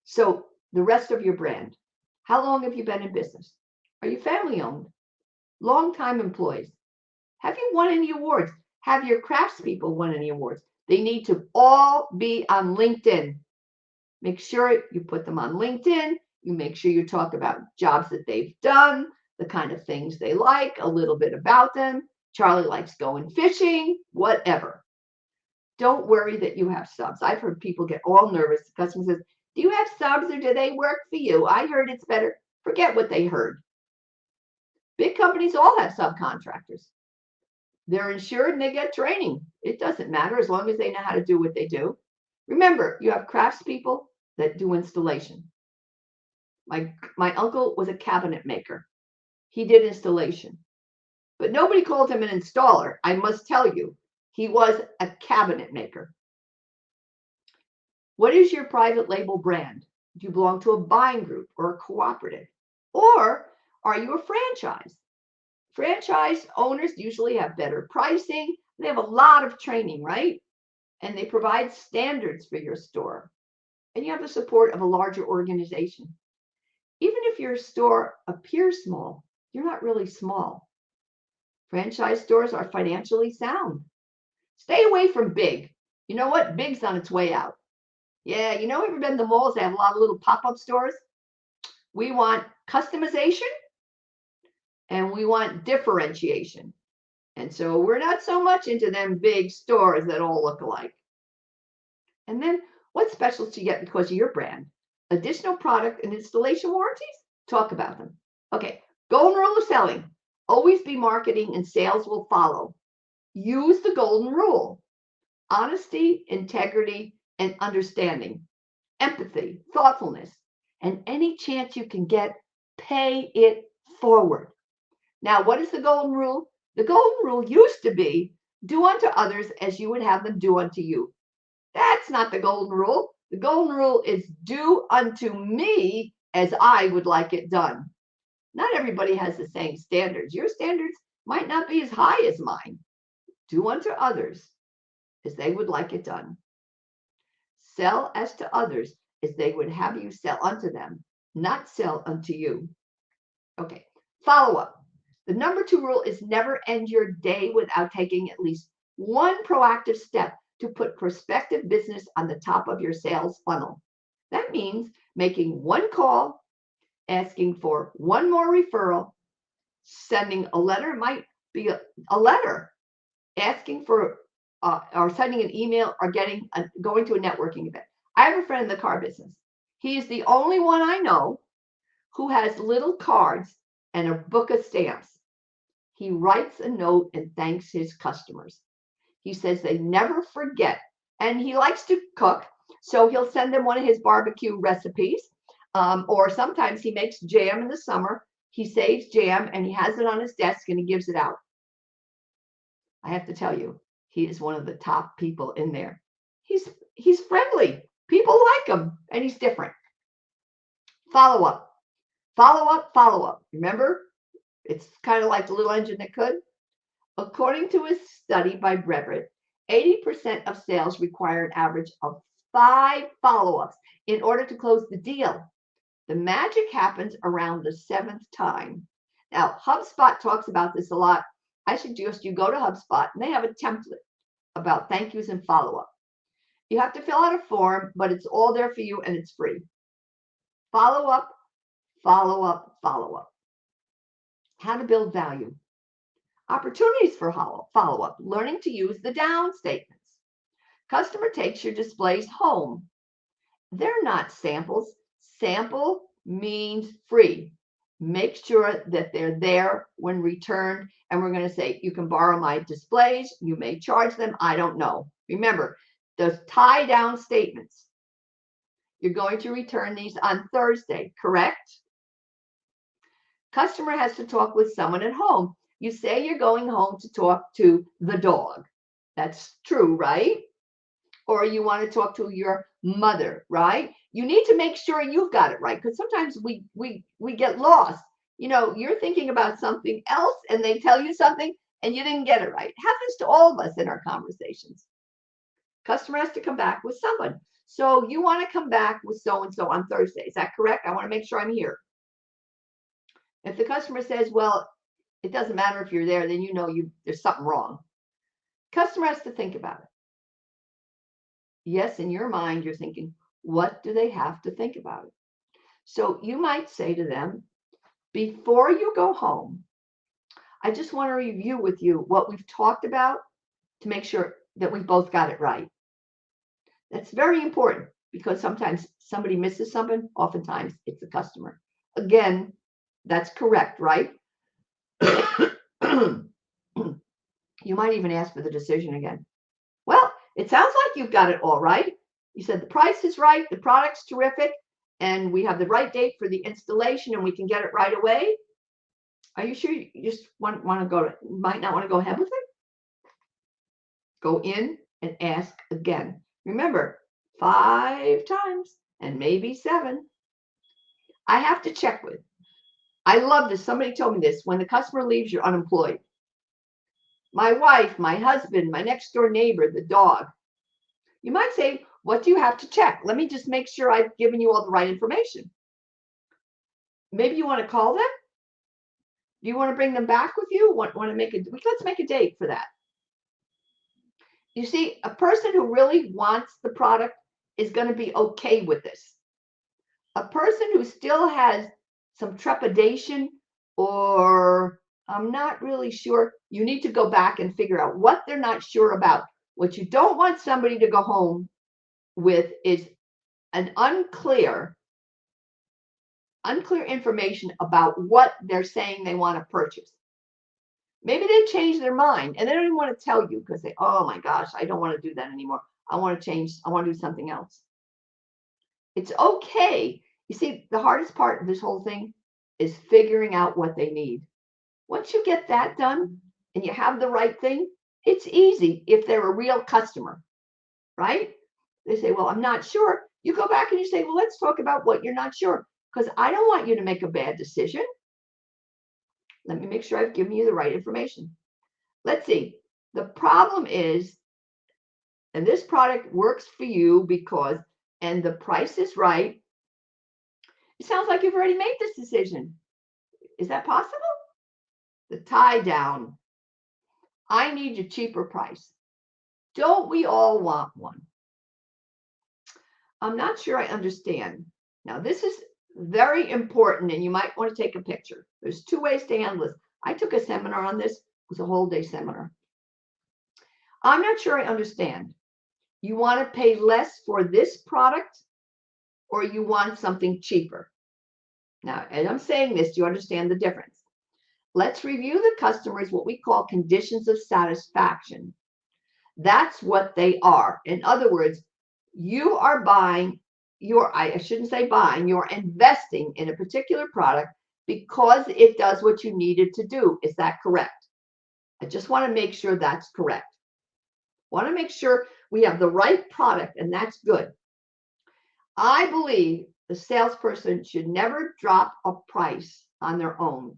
So the rest of your brand. How long have you been in business? Are you family owned? Long-time employees? Have you won any awards? Have your craftspeople won any awards? They need to all be on LinkedIn. Make sure you put them on LinkedIn. You make sure you talk about jobs that they've done, the kind of things they like, a little bit about them. Charlie likes going fishing, whatever. Don't worry that you have subs. I've heard people get all nervous. The customer says, do you have subs or do they work for you? I heard it's better. Forget what they heard. Big companies all have subcontractors. They're insured and they get training. It doesn't matter as long as they know how to do what they do. Remember, you have craftspeople that do installation. My uncle was a cabinet maker. He did installation, but nobody called him an installer. I must tell you, he was a cabinet maker. What is your private label brand? Do you belong to a buying group or a cooperative? Or are you a franchise? Franchise owners usually have better pricing. They have a lot of training, right? And they provide standards for your store. And you have the support of a larger organization. Even if your store appears small, you're not really small. Franchise stores are financially sound. Stay away from big. You know what? Big's on its way out. Yeah, you know, ever been to the malls? They have a lot of little pop-up stores. We want customization and we want differentiation. And so we're not so much into them big stores that all look alike. And then what specials do you get because of your brand? Additional product and installation warranties? Talk about them. Okay, golden rule of selling. Always be marketing and sales will follow. Use the golden rule. Honesty, integrity, and understanding. Empathy, thoughtfulness, and any chance you can get, pay it forward. Now, what is the golden rule? The golden rule used to be do unto others as you would have them do unto you. That's not the golden rule. The golden rule is do unto me as I would like it done. Not everybody has the same standards. Your standards might not be as high as mine. Do unto others as they would like it done. Sell as to others as they would have you sell unto them, not sell unto you. Okay, follow up. The number 2 rule is never end your day without taking at least one proactive step to put prospective business on the top of your sales funnel. That means making one call, asking for one more referral, sending a letter, might be a letter, asking for or sending an email or going to a networking event. I have a friend in the car business. He is the only one I know who has little cards and a book of stamps. He writes a note and thanks his customers. He says they never forget, and he likes to cook, so he'll send them one of his barbecue recipes, or sometimes he makes jam in the summer. He saves jam and he has it on his desk and he gives it out. I have to tell you, he is one of the top people in there. He's friendly. People like him, and he's different. Follow up. Follow up, follow up. Remember, it's kind of like the little engine that could. According to a study by Brevet, 80% of sales require an average of 5 follow-ups in order to close the deal. The magic happens around the 7th time. Now, HubSpot talks about this a lot. I suggest you go to HubSpot, and they have a template about thank yous and follow-up. You have to fill out a form, but it's all there for you, and it's free. Follow up, follow up, follow up. How to build value. Opportunities for follow-up. Learning to use the down statements. Customer takes your displays home. They're not samples. Sample means free. Make sure that they're there when returned. And we're going to say, you can borrow my displays. You may charge them. I don't know. Remember, those tie down statements. You're going to return these on Thursday, correct? Customer has to talk with someone at home. You say you're going home to talk to the dog. That's true, right? Or you want to talk to your mother, right? You need to make sure you've got it right, because sometimes we get lost. You know, you're thinking about something else and they tell you something and you didn't get it right. It happens to all of us in our conversations. Customer has to come back with someone. So you want to come back with so-and-so on Thursday. Is that correct? I want to make sure I'm here. If the customer says, well, it doesn't matter if you're there, then you know there's something wrong. Customer has to think about it. Yes, in your mind, you're thinking, what do they have to think about it? So you might say to them, before you go home, I just want to review with you what we've talked about to make sure that we both got it right. That's very important because sometimes somebody misses something. Oftentimes it's the customer. Again, that's correct, right? You might even ask for the decision again. Well, it sounds like you've got it all right. You said the price is right, the product's terrific, and we have the right date for the installation and we can get it right away. Are you sure you just want to go to, might not want to go ahead with it? Go in and ask again. Remember, 5 times and maybe 7. I have to check with. I love this. Somebody told me this. When the customer leaves, you're unemployed. My wife, my husband, my next door neighbor, the dog. You might say, what do you have to check? Let me just make sure I've given you all the right information. Maybe you want to call them? Do you want to bring them back with you? Want to make let's make a date for that. You see, a person who really wants the product is going to be okay with this. A person who still has some trepidation or I'm not really sure, you need to go back and figure out what they're not sure about. What you don't want somebody to go home with is an unclear information about what they're saying they want to purchase. Maybe they change their mind and they don't even want to tell you because they, oh my gosh, I don't want to do that anymore. I want to change. I want to do something else. It's okay. You see, the hardest part of this whole thing is figuring out what they need. Once you get that done and you have the right thing, it's easy if they're a real customer, right? They say, well, I'm not sure. You go back and you say, well, let's talk about what you're not sure because I don't want you to make a bad decision. Let me make sure I've given you the right information. Let's see. The problem is, and this product works for you because, and the price is right. It sounds like you've already made this decision. Is that possible? The tie down. I need a cheaper price. Don't we all want one? I'm not sure I understand. Now, this is very important, and you might want to take a picture. There's 2 ways to handle this. I took a seminar on this. It was a whole day seminar. I'm not sure I understand. You want to pay less for this product, or you want something cheaper? Now, as I'm saying this, do you understand the difference? Let's review the customers, what we call conditions of satisfaction. That's what they are. In other words, you are buying, I shouldn't say buying, you're investing in a particular product because it does what you need it to do. Is that correct? I just want to make sure that's correct. Want to make sure we have the right product, and that's good. I believe the salesperson should never drop a price on their own.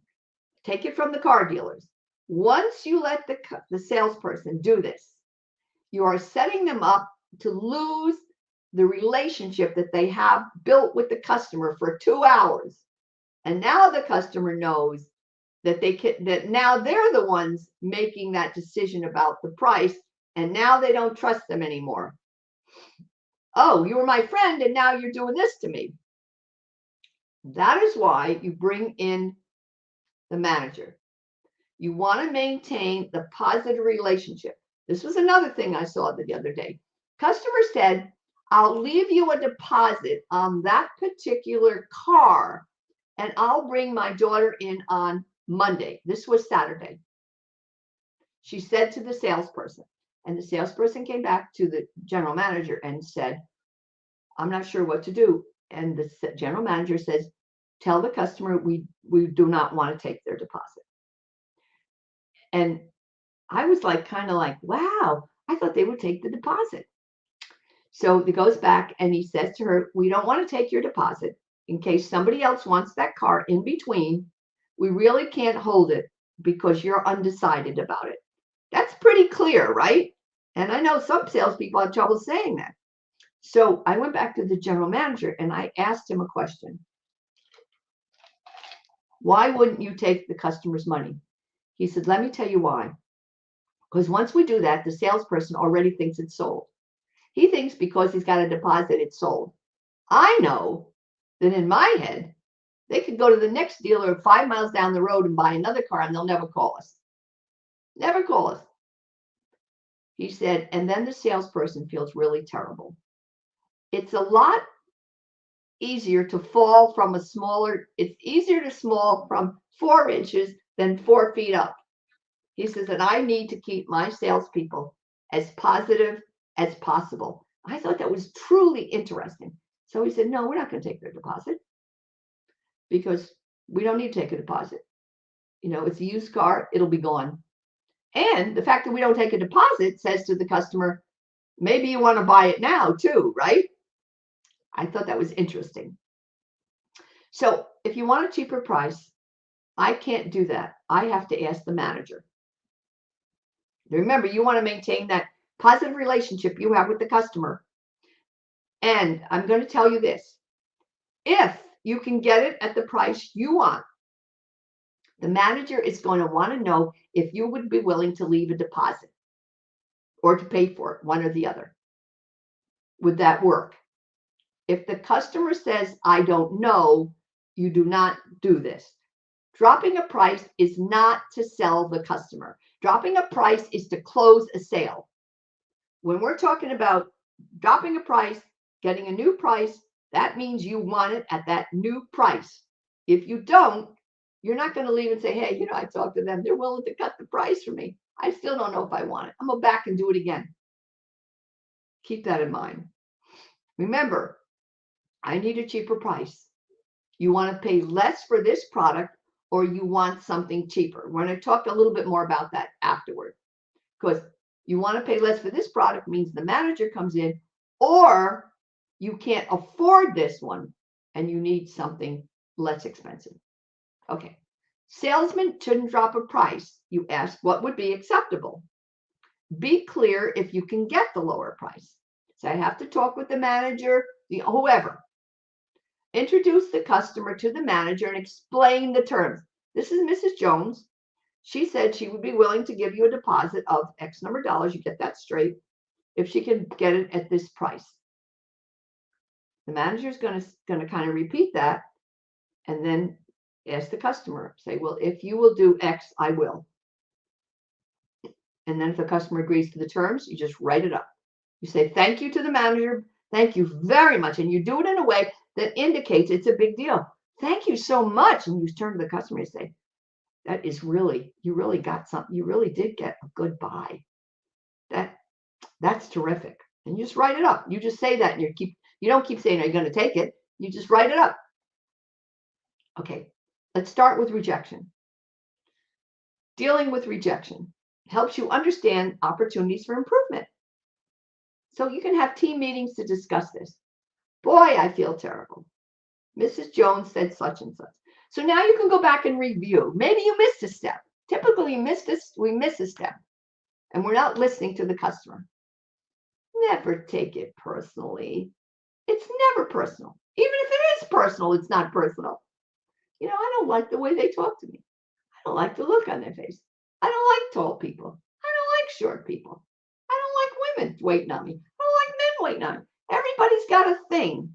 Take it from the car dealers. Once you let the salesperson do this, you are setting them up to lose the relationship that they have built with the customer for 2 hours. And now the customer knows that that now they're the ones making that decision about the price, and now they don't trust them anymore. Oh, you were my friend and now you're doing this to me. That is why you bring in the manager. You want to maintain the positive relationship. This was another thing I saw the other day. Customer said, I'll leave you a deposit on that particular car and I'll bring my daughter in on Monday. This was Saturday. She said to the salesperson, and the salesperson came back to the general manager and said, I'm not sure what to do. And the general manager says, tell the customer we do not want to take their deposit. And I was like, kind of like, wow, I thought they would take the deposit. So he goes back and he says to her, we don't want to take your deposit in case somebody else wants that car in between. We really can't hold it because you're undecided about it. That's pretty clear, right? And I know some salespeople have trouble saying that. So I went back to the general manager and I asked him a question. Why wouldn't you take the customer's money? He said, let me tell you why. Because once we do that, the salesperson already thinks it's sold. He thinks because he's got a deposit, it's sold. I know that in my head, they could go to the next dealer 5 miles down the road and buy another car and they'll never call us. Never call us. He said, and then the salesperson feels really terrible. It's a lot easier to fall from it's easier to fall from 4 inches than 4 feet up. He says, and I need to keep my salespeople as positive as possible. I thought that was truly interesting. So he said, no, we're not going to take their deposit because we don't need to take a deposit. You know, it's a used car, it'll be gone. And the fact that we don't take a deposit says to the customer, maybe you want to buy it now too, right? I thought that was interesting. So if you want a cheaper price, I can't do that. I have to ask the manager. Remember, you want to maintain that positive relationship you have with the customer. And I'm going to tell you this. If you can get it at the price you want, the manager is going to want to know if you would be willing to leave a deposit or to pay for it, one or the other. Would that work? If the customer says, I don't know, you do not do this. Dropping a price is not to sell the customer. Dropping a price is to close a sale. When we're talking about dropping a price, getting a new price, that means you want it at that new price. If you don't, you're not going to leave and say, hey, you know, I talked to them. They're willing to cut the price for me. I still don't know if I want it. I'm going to go back and do it again. Keep that in mind. Remember, I need a cheaper price. You want to pay less for this product or you want something cheaper. We're going to talk a little bit more about that afterward. Because you want to pay less for this product means the manager comes in, or you can't afford this one and you need something less expensive. Okay. Salesman shouldn't drop a price. You ask what would be acceptable. Be clear if you can get the lower price. So I have to talk with the manager, whoever. Introduce the customer to the manager and explain the terms. This is Mrs. Jones. She said she would be willing to give you a deposit of X number of dollars. You get that straight if she can get it at this price. The manager is going to kind of repeat that and then ask the customer, say, well, if you will do X, I will. And then if the customer agrees to the terms, you just write it up. You say, thank you to the manager. Thank you very much. And you do it in a way that indicates it's a big deal. Thank you so much. And you turn to the customer and say, that is really, you really got something. You really did get a good buy. That's terrific. And you just write it up. You just say that and you don't keep saying, are you going to take it? You just write it up. Okay, let's start with rejection. Dealing with rejection helps you understand opportunities for improvement. So you can have team meetings to discuss this. Boy, I feel terrible. Mrs. Jones said such and such. So now you can go back and review. Maybe you missed a step. Typically, we miss a step, and we're not listening to the customer. Never take it personally. It's never personal. Even if it is personal, it's not personal. You know, I don't like the way they talk to me. I don't like the look on their face. I don't like tall people. I don't like short people. I don't like women waiting on me. I don't like men waiting on me. Everybody's got a thing.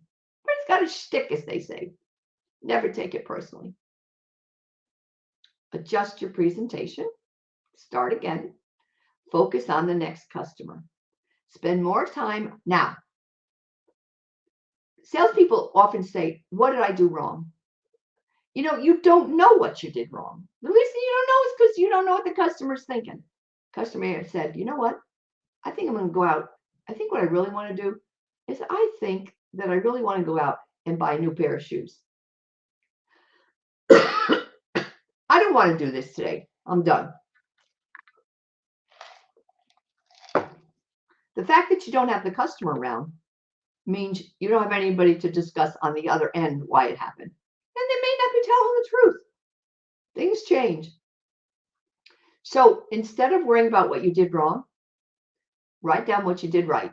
Everybody's got a shtick, as they say. Never take it personally. Adjust your presentation. Start again. Focus on the next customer. Spend more time. Now, salespeople often say, what did I do wrong? You know, you don't know what you did wrong. The reason you don't know is because you don't know what the customer's thinking. Customer said, you know what? I think I'm going to go out. I think what I really want to do is I think that I really want to go out and buy a new pair of shoes. I don't want to do this today. I'm done. The fact that you don't have the customer around means you don't have anybody to discuss on the other end why it happened. And they may not be telling the truth. Things change. So instead of worrying about what you did wrong, write down what you did right.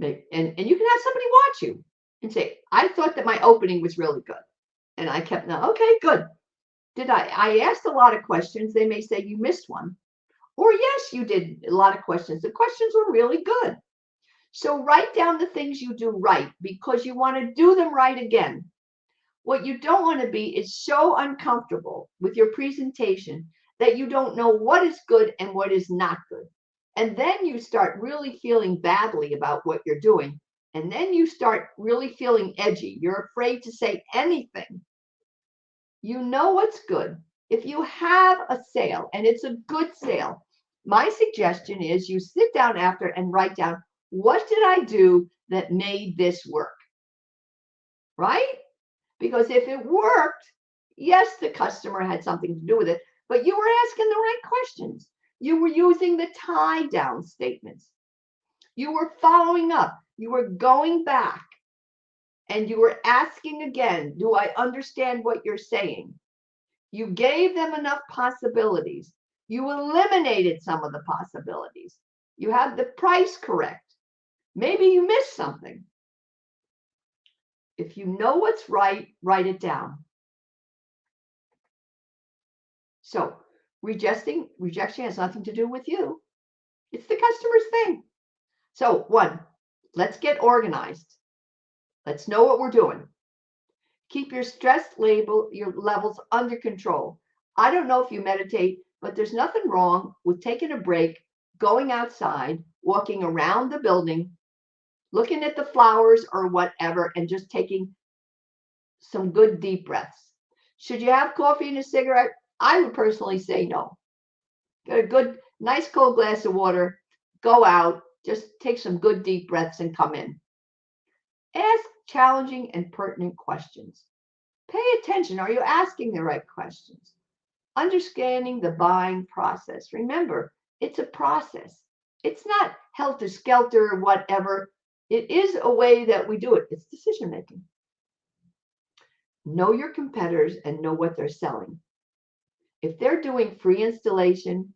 And you can have somebody watch you and say, I thought that my opening was really good. And I kept, no, okay, good. I asked a lot of questions. They may say you missed one. Or yes, you did a lot of questions. The questions were really good. So write down the things you do right because you want to do them right again. What you don't want to be is so uncomfortable with your presentation that you don't know what is good and what is not good. And then you start really feeling badly about what you're doing. And then you start really feeling edgy. You're afraid to say anything. You know what's good. If you have a sale and it's a good sale, my suggestion is you sit down after and write down, what did I do that made this work? Right? Because if it worked, yes, the customer had something to do with it, but you were asking the right questions. You were using the tie down statements. You were following up. You were going back and you were asking again, do I understand what you're saying? You gave them enough possibilities. You eliminated some of the possibilities. You had the price correct. Maybe you missed something. If you know what's right, write it down. So rejection has nothing to do with you. It's the customer's thing. So 1, let's get organized. Let's know what we're doing. Keep your stress your levels under control. I don't know if you meditate, but there's nothing wrong with taking a break, going outside, walking around the building, looking at the flowers or whatever, and just taking some good deep breaths. Should you have coffee and a cigarette? I would personally say no. Get a good, nice cold glass of water, go out, just take some good deep breaths and come in. Ask challenging and pertinent questions. Pay attention. Are you asking the right questions? Understanding the buying process. Remember, it's a process. It's not helter-skelter or whatever. It is a way that we do it. It's decision making. Know your competitors and know what they're selling. If they're doing free installation,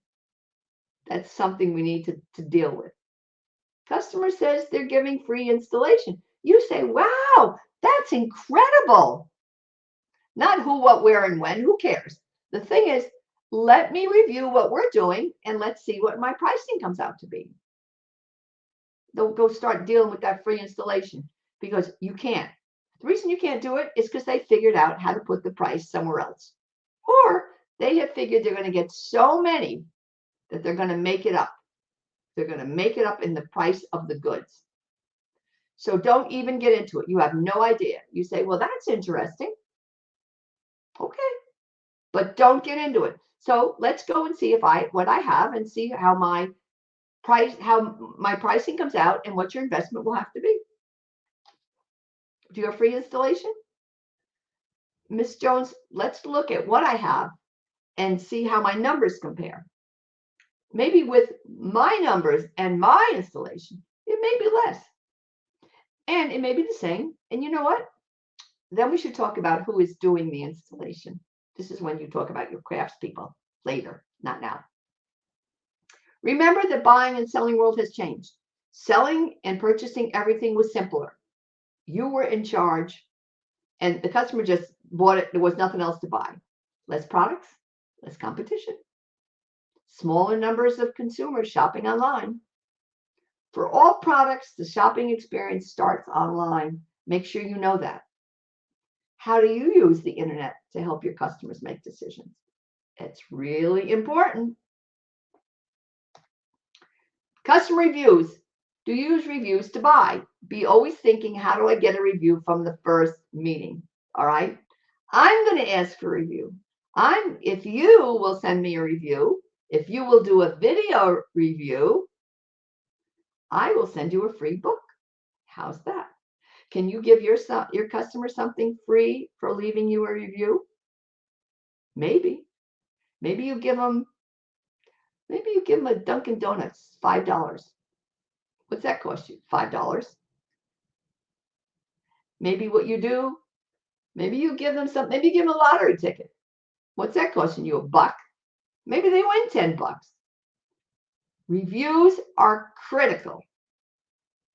that's something we need to deal with. Customer says they're giving free installation. You say, wow, that's incredible. Not who, what, where, and when. Who cares? The thing is, let me review what we're doing and let's see what my pricing comes out to be. Don't go start dealing with that free installation because you can't. The reason you can't do it is because they figured out how to put the price somewhere else. Or they have figured they're going to get so many that they're going to make it up. They're going to make it up in the price of the goods. So don't even get into it. You have no idea. You say, well, that's interesting. Okay. But don't get into it. So let's go and see what I have and see how my pricing comes out and what your investment will have to be. Do you have free installation? Miss Jones, let's look at what I have and see how my numbers compare. Maybe with my numbers and my installation, it may be less. And it may be the same. And you know what? Then we should talk about who is doing the installation. This is when you talk about your craftspeople later, not now. Remember, the buying and selling world has changed. Selling and purchasing everything was simpler. You were in charge and the customer just bought it. There was nothing else to buy. Less products, less competition. Smaller numbers of consumers shopping online. For all products, the shopping experience starts online. Make sure you know that. How do you use the internet to help your customers make decisions? It's really important. Customer reviews. Do you use reviews to buy? Be always thinking, how do I get a review from the first meeting? All right. I'm going to ask for a review. If you will send me a review, if you will do a video review, I will send you a free book. How's that? Can you give your customer something free for leaving you a review? Maybe. Maybe you give them a Dunkin' Donuts, $5. What's that cost you? $5. Maybe what you do, maybe you give them something, maybe you give them a lottery ticket. What's that costing you? $1? Maybe they win $10. Reviews are critical.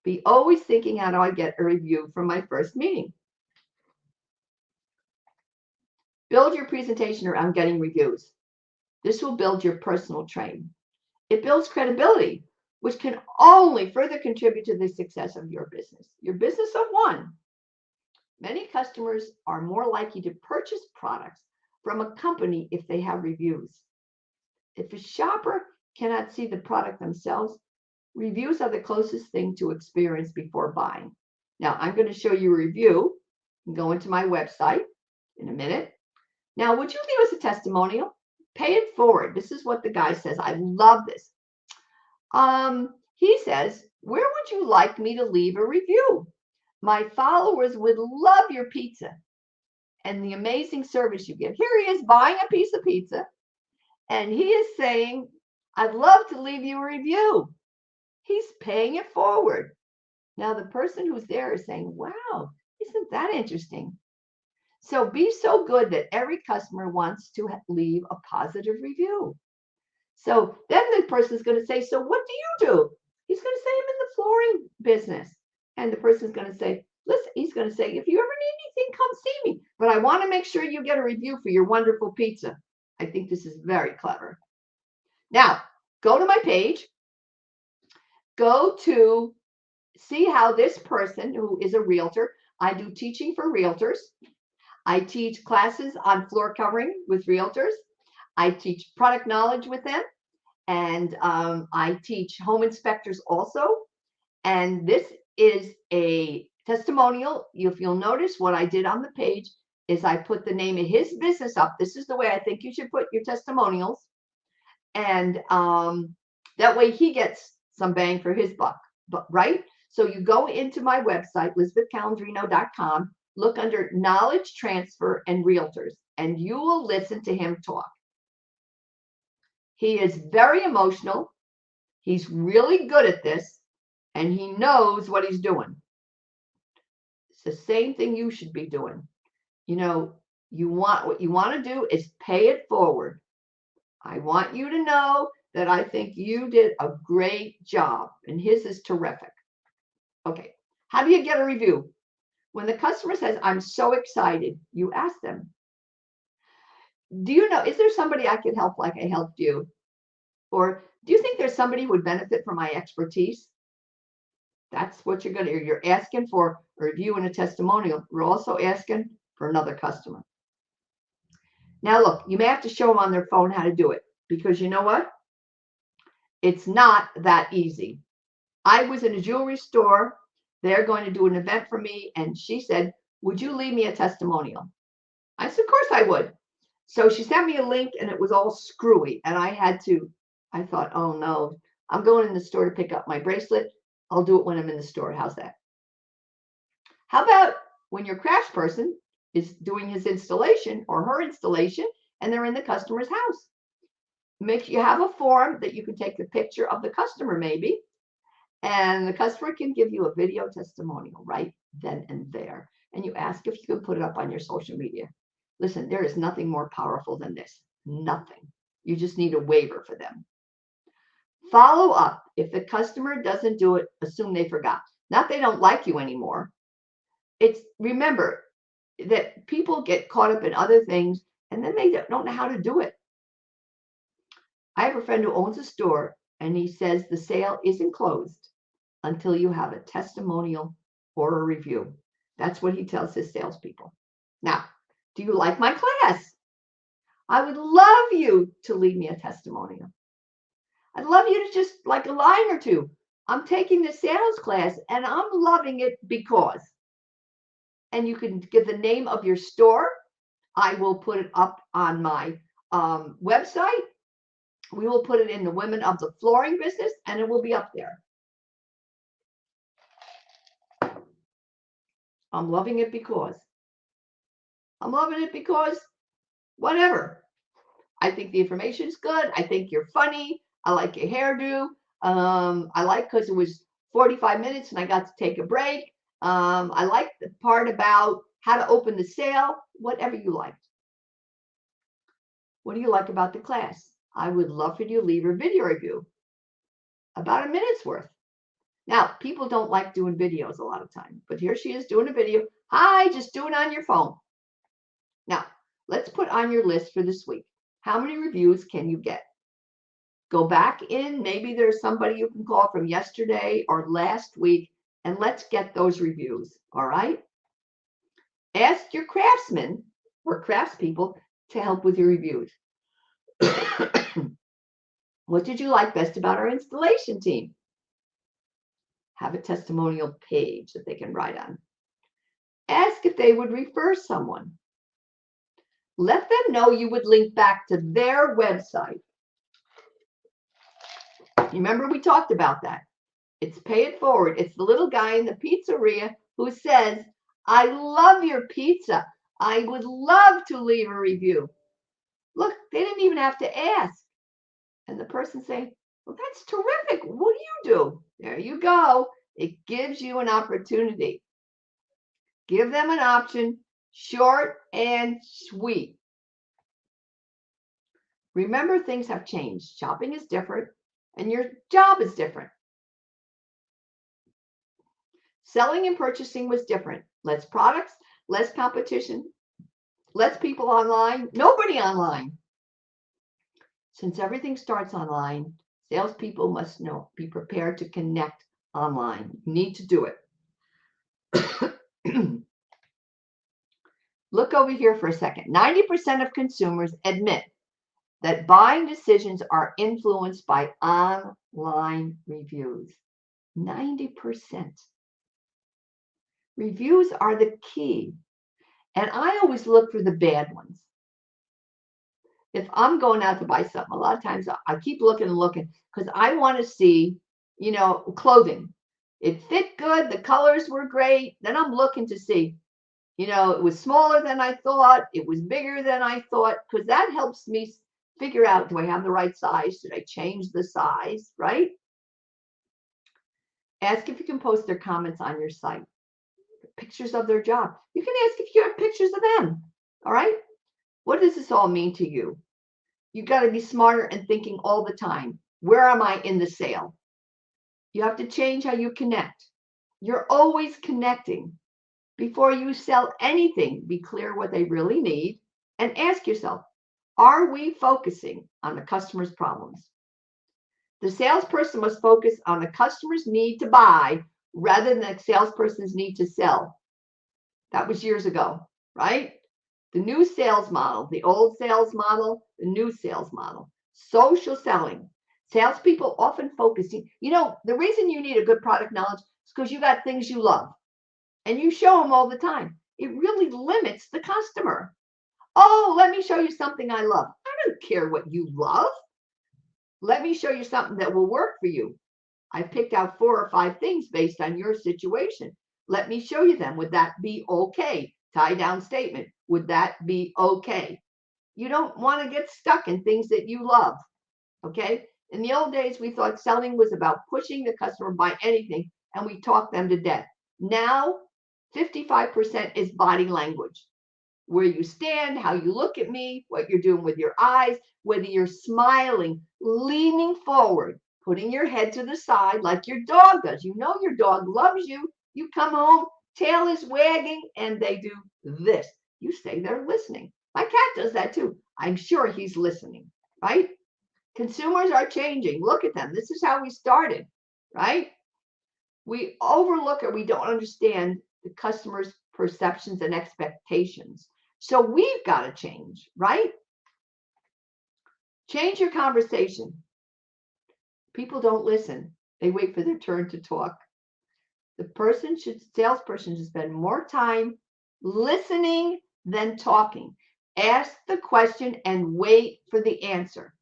Be always thinking, how do I get a review from my first meeting? Build your presentation around getting reviews. This will build your personal trade. It builds credibility, which can only further contribute to the success of your business. Your business of one. Many customers are more likely to purchase products from a company if they have reviews. If a shopper cannot see the product themselves, reviews are the closest thing to experience before buying. Now, I'm going to show you a review. You can go into my website in a minute. Now, would you leave us a testimonial? Pay it forward. This is what the guy says. I love this. He says, where would you like me to leave a review? My followers would love your pizza and the amazing service you give. Here he is buying a piece of pizza, and he is saying, I'd love to leave you a review. He's paying it forward. Now, the person who's there is saying, wow, isn't that interesting? So be so good that every customer wants to leave a positive review. So then the person's going to say, so what do you do? He's going to say, I'm in the flooring business. And the person's going to say, listen, he's going to say, if you ever need anything, come see me. But I want to make sure you get a review for your wonderful pizza. I think this is very clever. Now, go to my page. Go to see how this person who is a realtor, I do teaching for realtors. I teach classes on floor covering with realtors. I teach product knowledge with them. And I teach home inspectors also. And this is a testimonial. If you'll notice what I did on the page is I put the name of his business up. This is the way I think you should put your testimonials. And that way he gets some bang for his buck, right? So you go into my website, LizabethCalandrino.com, look under knowledge transfer and realtors, and you will listen to him talk. He is very emotional. He's really good at this, and he knows what he's doing. It's the same thing you should be doing. You know, what you want to do is pay it forward. I want you to know that I think you did a great job, and his is terrific. Okay, how do you get a review? When the customer says, I'm so excited, you ask them, do you know, is there somebody I could help like I helped you? Or do you think there's somebody who would benefit from my expertise? That's what you're asking for a review and a testimonial. We're also asking for another customer. Now, look, you may have to show them on their phone how to do it, because you know what? It's not that easy. I was in a jewelry store. They're going to do an event for me. And she said, would you leave me a testimonial? I said, of course I would. So she sent me a link, and it was all screwy. And I thought, oh no, I'm going in the store to pick up my bracelet. I'll do it when I'm in the store. How's that? How about when your crafts person is doing his installation or her installation, and they're in the customer's house? Make sure you have a form that you can take the picture of the customer maybe, and the customer can give you a video testimonial right then and there. And you ask if you can put it up on your social media. Listen, there is nothing more powerful than this. Nothing. You just need a waiver for them. Follow up. If the customer doesn't do it, assume they forgot. Not they don't like you anymore. Remember that people get caught up in other things, and then they don't know how to do it. I have a friend who owns a store, and he says the sale isn't closed until you have a testimonial or a review. That's what he tells his salespeople. Now, do you like my class? I would love you to leave me a testimonial. I'd love you to just like a line or two. I'm taking the sales class and I'm loving it because. And you can give the name of your store. I will put it up on my website. We will put it in the Women of the Flooring business, and it will be up there. I'm loving it because. I'm loving it because whatever. I think the information is good. I think you're funny. I like your hairdo. I like because it was 45 minutes and I got to take a break. I like the part about how to open the sale, whatever you liked. What do you like about the class? I would love for you to leave a video review, about a minute's worth. Now, people don't like doing videos a lot of time, but here she is doing a video. Hi, just do it on your phone. Now, let's put on your list for this week. How many reviews can you get? Go back in. Maybe there's somebody you can call from yesterday or last week, and let's get those reviews, all right? Ask your craftsmen or craftspeople to help with your reviews. What did you like best about our installation team? Have a testimonial page that they can write on. Ask if they would refer someone. Let them know you would link back to their website. Remember, we talked about that. It's pay it forward. It's the little guy in the pizzeria who says, I love your pizza. I would love to leave a review. Look, they didn't even have to ask. And the person saying, well, that's terrific. What do you do? There you go. It gives you an opportunity. Give them an option, short and sweet. Remember, things have changed. Shopping is different, and your job is different. Selling and purchasing was different. Less products, less competition, less people online, nobody online. Since everything starts online, salespeople must be prepared to connect online. You need to do it. Look over here for a second. 90% of consumers admit that buying decisions are influenced by online reviews. 90%. Reviews are the key. And I always look for the bad ones. If I'm going out to buy something, a lot of times I keep looking and looking because I want to see, clothing. It fit good. The colors were great. Then I'm looking to see, it was smaller than I thought. It was bigger than I thought, because that helps me figure out, do I have the right size? Should I change the size, right? Ask if you can post their comments on your site. Pictures of their job. You can ask if you have pictures of them, all right? What does this all mean to you? You got to be smarter and thinking all the time. Where am I in the sale? You have to change how you connect. You're always connecting. Before you sell anything, be clear what they really need and ask yourself, are we focusing on the customer's problems? The salesperson must focus on the customer's need to buy rather than the salesperson's need to sell. That was years ago, right? The new sales model, the old sales model, the new sales model, social selling. Salespeople often focus. The reason you need a good product knowledge is because you got things you love and you show them all the time. It really limits the customer. Oh, let me show you something I love. I don't care what you love. Let me show you something that will work for you. I picked out 4 or 5 things based on your situation. Let me show you them. Would that be okay? Tie down statement. Would that be okay? You don't want to get stuck in things that you love. Okay? In the old days, we thought selling was about pushing the customer to buy anything, and we talked them to death. Now, 55% is body language. Where you stand, how you look at me, what you're doing with your eyes, whether you're smiling, leaning forward, putting your head to the side like your dog does. You know your dog loves you. You come home, tail is wagging, and they do this. You say they're listening. My cat does that too. I'm sure he's listening, right? Consumers are changing. Look at them. This is how we started, right? We overlook or we don't understand the customer's perceptions and expectations. So we've got to change, right? Change your conversation. People don't listen. They wait for their turn to talk. Salesperson should spend more time listening than talking. Ask the question and wait for the answer.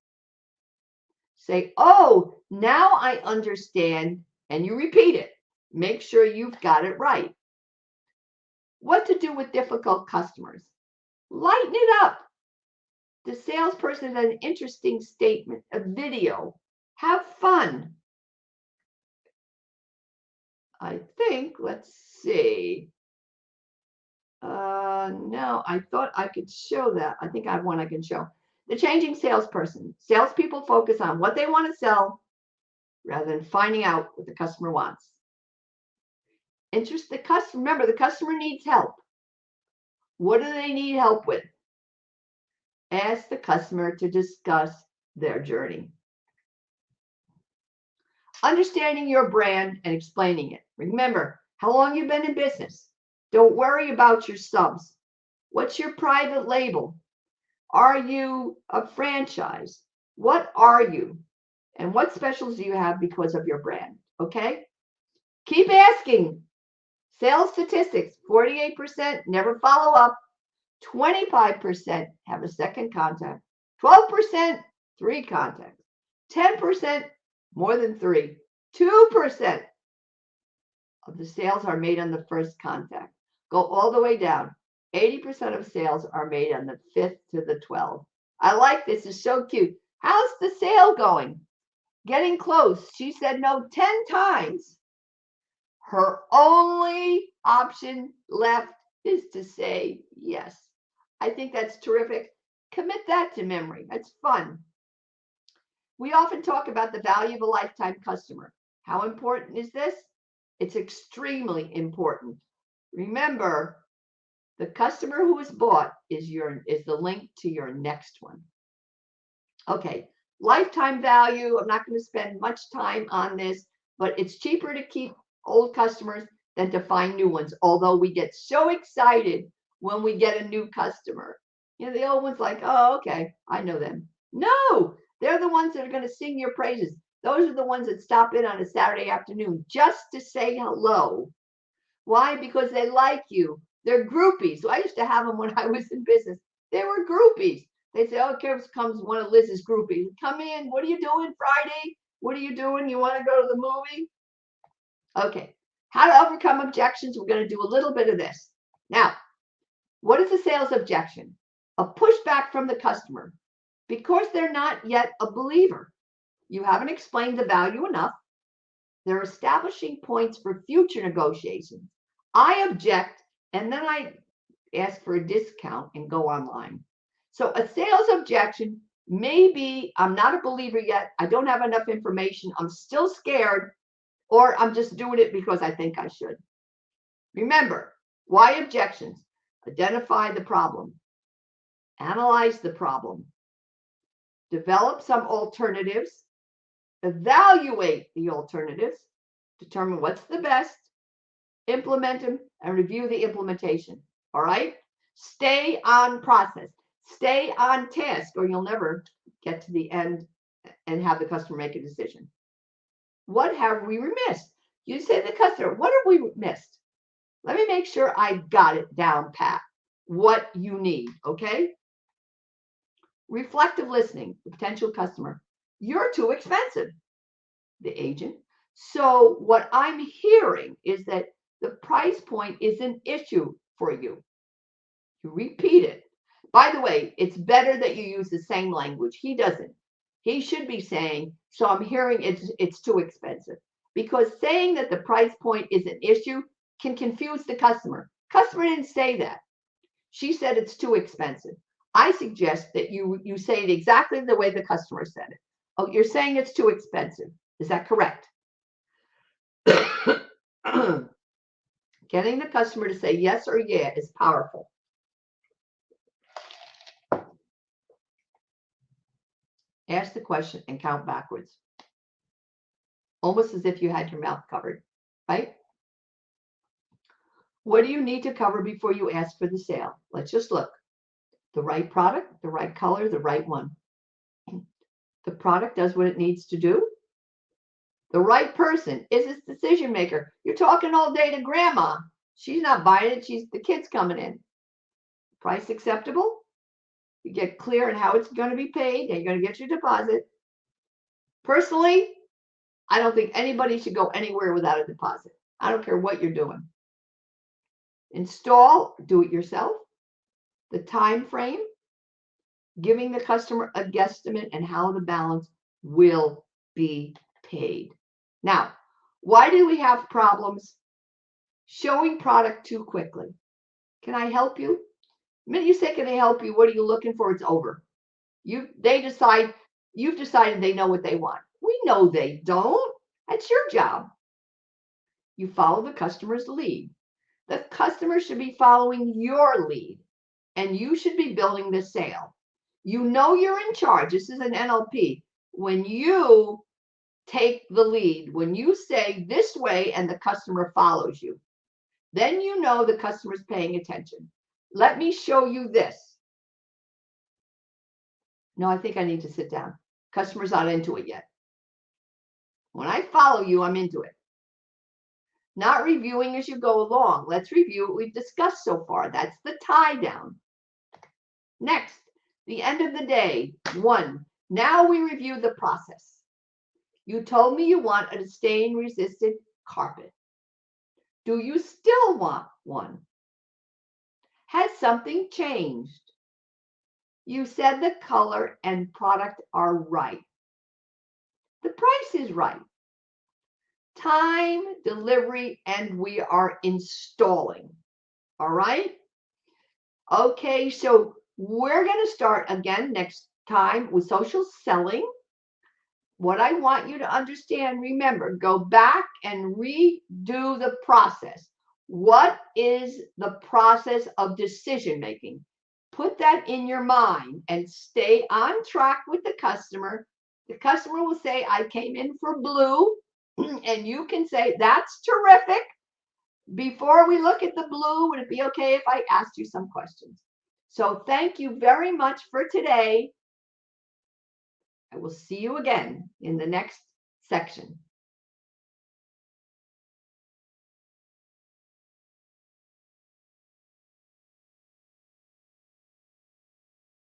Say, oh, now I understand, and you repeat it. Make sure you've got it right. What to do with difficult customers? Lighten it up. The salesperson has an interesting statement, a video. Have fun. I think, let's see. No, I thought I could show that. I think I have one I can show. The changing salesperson. Salespeople focus on what they want to sell rather than finding out what the customer wants. Interest the customer. Remember, the customer needs help. What do they need help with? Ask the customer to discuss their journey. Understanding your brand and explaining it. Remember, how long you've been in business. Don't worry about your subs. What's your private label? Are you a franchise? What are you? And what specials do you have because of your brand? Okay? Keep asking. Sales statistics, 48% never follow up. 25% have a second contact, 12% 3 contacts, 10% more than 3, 2% of the sales are made on the first contact. Go all the way down. 80% of sales are made on the 5th to the 12th. I like this. It's so cute. How's the sale going? Getting close. She said no 10 times. Her only option left is to say yes. I think that's terrific. Commit that to memory. That's fun. We often talk about the value of a lifetime customer. How important is this? It's extremely important. Remember, the customer who is bought is the link to your next one. Okay, lifetime value. I'm not going to spend much time on this, but it's cheaper to keep old customers than to find new ones. Although we get so excited when we get a new customer. You know, the old one's like, oh, okay, I know them. No, they're the ones that are going to sing your praises. Those are the ones that stop in on a Saturday afternoon just to say hello. Why? Because they like you. They're groupies. So I used to have them when I was in business. They were groupies. They say, oh, here comes one of Liz's groupies. Come in. What are you doing Friday? What are you doing? You want to go to the movie? Okay. How to overcome objections. We're going to do a little bit of this. Now, what is a sales objection? A pushback from the customer because they're not yet a believer. You haven't explained the value enough. They're establishing points for future negotiations. I object, and then I ask for a discount and go online. So a sales objection may be, I'm not a believer yet. I don't have enough information. I'm still scared, or I'm just doing it because I think I should. Remember, why objections? Identify the problem. Analyze the problem. Develop some alternatives. Evaluate the alternatives. Determine what's the best. Implement them and review the implementation. All right? Stay on process. Stay on task, or you'll never get to the end and have the customer make a decision. What have we missed? You say to the customer, what have we missed? Let me make sure I got it down pat. What you need, okay? Reflective listening, the potential customer. You're too expensive, the agent. So what I'm hearing is that the price point is an issue for you. You repeat it. By the way, it's better that you use the same language. He doesn't. He should be saying, so I'm hearing it's too expensive. Because saying that the price point is an issue can confuse the customer. Customer didn't say that. She said it's too expensive. I suggest that you say it exactly the way the customer said it. Oh, you're saying it's too expensive. Is that correct? Getting the customer to say yes or yeah is powerful. Ask the question and count backwards. Almost as if you had your mouth covered, right? What do you need to cover before you ask for the sale? Let's just look. The right product, the right color, the right one. The product does what it needs to do. The right person is its decision maker. You're talking all day to grandma. She's not buying it. The kid's coming in. Price acceptable. You get clear on how it's going to be paid, and you're going to get your deposit. Personally, I don't think anybody should go anywhere without a deposit. I don't care what you're doing. Install, do it yourself. The time frame, giving the customer a guesstimate and how the balance will be paid. Now, why do we have problems showing product too quickly? Can I help you? The minute you say, can I help you? What are you looking for? It's over. You've decided they know what they want. We know they don't. That's your job. You follow the customer's lead. The customer should be following your lead, and you should be building the sale. You know you're in charge. This is an NLP. When you take the lead, when you say this way and the customer follows you, then you know the customer's paying attention. Let me show you this. No, I think I need to sit down. Customer's not into it yet. When I follow you, I'm into it. Not reviewing as you go along. Let's review what we've discussed so far. That's the tie down. Next, the end of the day. 1. Now we review the process. You told me you want a stain-resistant carpet. Do you still want one? Has something changed? You said the color and product are right. The price is right. Time, delivery, and we are installing. All right? Okay, so we're going to start again next time with social selling. What I want you to understand, remember, go back and redo the process. What is the process of decision making? Put that in your mind and stay on track with the customer. The customer will say, I came in for blue, and you can say, that's terrific. Before we look at the blue, would it be okay if I asked you some questions? So thank you very much for today. I will see you again in the next section.